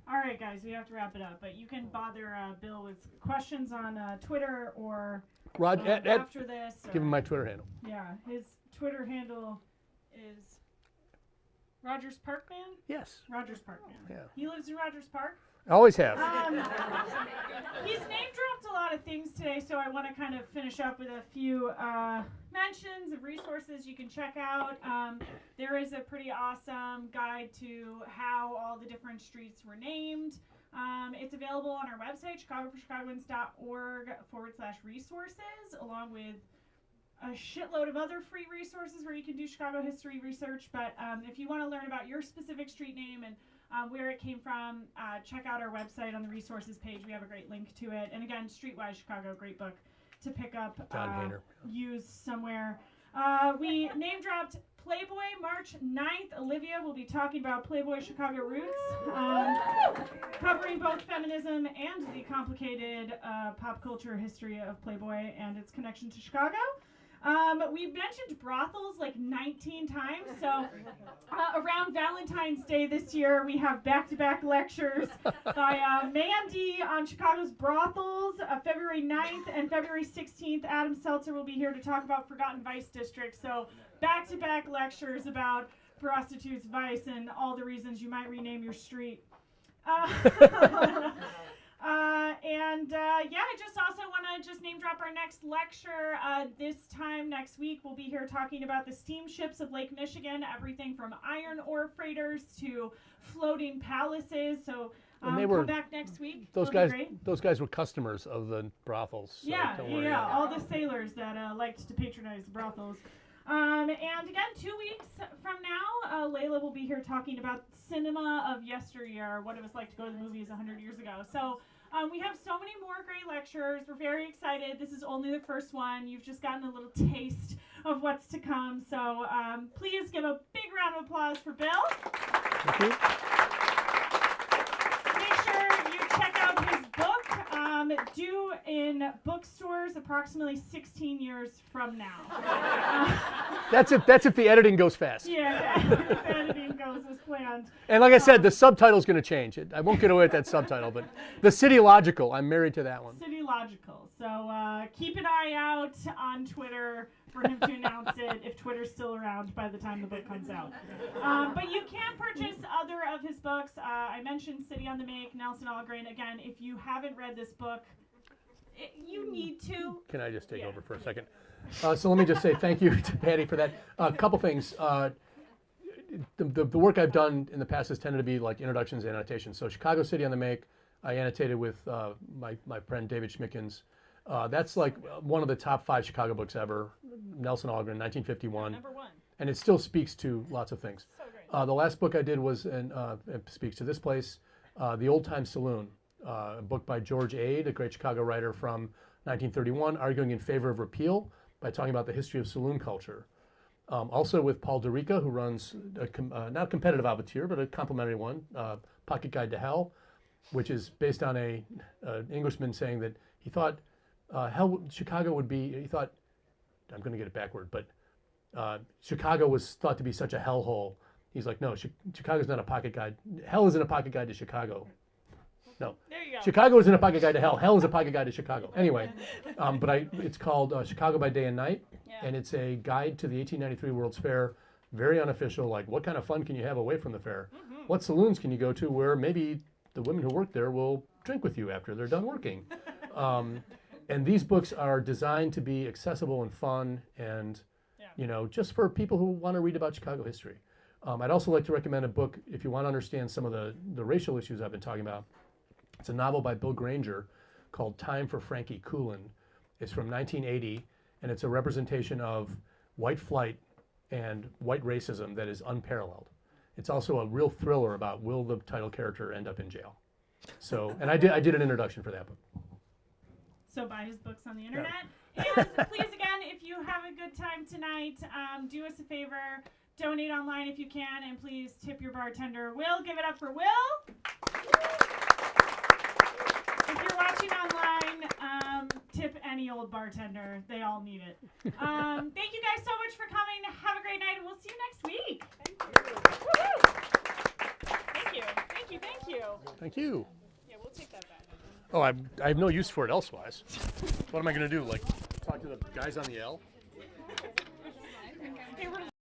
Speaker 4: All right, guys, we have to wrap it up, but you can bother Bill with questions on Twitter or
Speaker 1: Rod,
Speaker 4: after this.
Speaker 1: give him my Twitter handle.
Speaker 4: Yeah, his Twitter handle is Rogers Parkman?
Speaker 1: Yes.
Speaker 4: Rogers Parkman.
Speaker 1: Yeah.
Speaker 4: He lives in Rogers Park.
Speaker 1: I always have.
Speaker 4: He's name dropped a lot of things today, so I want to kind of finish up with a few mentions of resources you can check out. There is a pretty awesome guide to how all the different streets were named. It's available on our website, chicagoforchicagoans.org/resources, along with a shitload of other free resources where you can do Chicago history research. But if you want to learn about your specific street name and where it came from, check out our website on the resources page. We have a great link to it. And again, Streetwise Chicago, great book to pick up, use somewhere. We name dropped Playboy March 9th. Olivia will be talking about Playboy Chicago roots, covering both feminism and the complicated pop culture history of Playboy and its connection to Chicago. We've mentioned brothels like 19 times, so around Valentine's Day this year, we have back-to-back lectures by Mandy on Chicago's brothels, February 9th and February 16th. Adam Seltzer will be here to talk about Forgotten Vice District, so back-to-back lectures about prostitutes, vice, and all the reasons you might rename your street. I just also want to just name drop our next lecture. This time next week, we'll be here talking about the steamships of Lake Michigan, everything from iron ore freighters to floating palaces. So come back next week.
Speaker 1: Those guys were customers of the brothels. So
Speaker 4: all the sailors that liked to patronize brothels. And again, 2 weeks from now, Layla will be here talking about cinema of yesteryear, what it was like to go to the movies 100 years ago. So we have so many more great lectures. We're very excited. This is only the first one. You've just gotten a little taste of what's to come. So please give a big round of applause for Bill.
Speaker 1: Thank you.
Speaker 4: Make sure you check out his book, due in bookstores approximately 16 years from now.
Speaker 1: That's if the editing goes fast.
Speaker 4: Yeah, if editing goes as planned.
Speaker 1: And like I said, the subtitle's going to change. I won't get away with that subtitle, but the City Logical, I'm married to that one.
Speaker 4: City Logical. So keep an eye out on Twitter for him to announce it if Twitter's still around by the time the book comes out. But you can purchase other of his books. I mentioned City on the Make, Nelson Algren. Again, if you haven't read this book, you need to.
Speaker 1: Can I just take over for a second? So let me just say thank you to Patty for that. A couple things. The work I've done in the past has tended to be like introductions and annotations. So Chicago City on the Make, I annotated with my friend David Schmickens. That's like one of the top 5 Chicago books ever. Nelson Algren, 1951.
Speaker 4: Number 1.
Speaker 1: And it still speaks to lots of things.
Speaker 4: So great.
Speaker 1: The last book I did was, it speaks to this place, The Old Time Saloon, a book by George Ade, a great Chicago writer from 1931, arguing in favor of repeal by talking about the history of saloon culture. Also with Paul DeRica, who runs not a competitive aventure, but a complimentary one, Pocket Guide to Hell, which is based on an Englishman saying that he thought Chicago would be, he thought, I'm going to get it backward, but Chicago was thought to be such a hellhole. He's like, no, Chicago's not a pocket guide. Hell isn't a pocket guide to Chicago. No.
Speaker 4: There you go.
Speaker 1: Chicago isn't a pocket guide to hell. Hell is a pocket guide to Chicago. Anyway, it's called Chicago by Day and Night, and it's a guide to the 1893 World's Fair. Very unofficial, like what kind of fun can you have away from the fair? Mm-hmm. What saloons can you go to where maybe the women who work there will drink with you after they're done working? And these books are designed to be accessible and fun and, just for people who want to read about Chicago history. I'd also like to recommend a book if you want to understand some of the racial issues I've been talking about. It's a novel by Bill Granger called Time for Frankie Coolin. It's from 1980, and it's a representation of white flight and white racism that is unparalleled. It's also a real thriller about will the title character end up in jail. So, and I did an introduction for that book.
Speaker 4: So buy his books on the internet. And please, again, if you have a good time tonight, do us a favor, donate online if you can, and please tip your bartender. Will, give it up for Will. If you're watching online, tip any any old bartender. They all need it. Thank you guys so much for coming. Have a great night, and we'll see you next week. Thank you. Thank you. Thank you.
Speaker 1: Thank you.
Speaker 4: Yeah, we'll take that back.
Speaker 1: Oh, I have no use for it elsewise. What am I going to do? Like, talk to the guys on the L?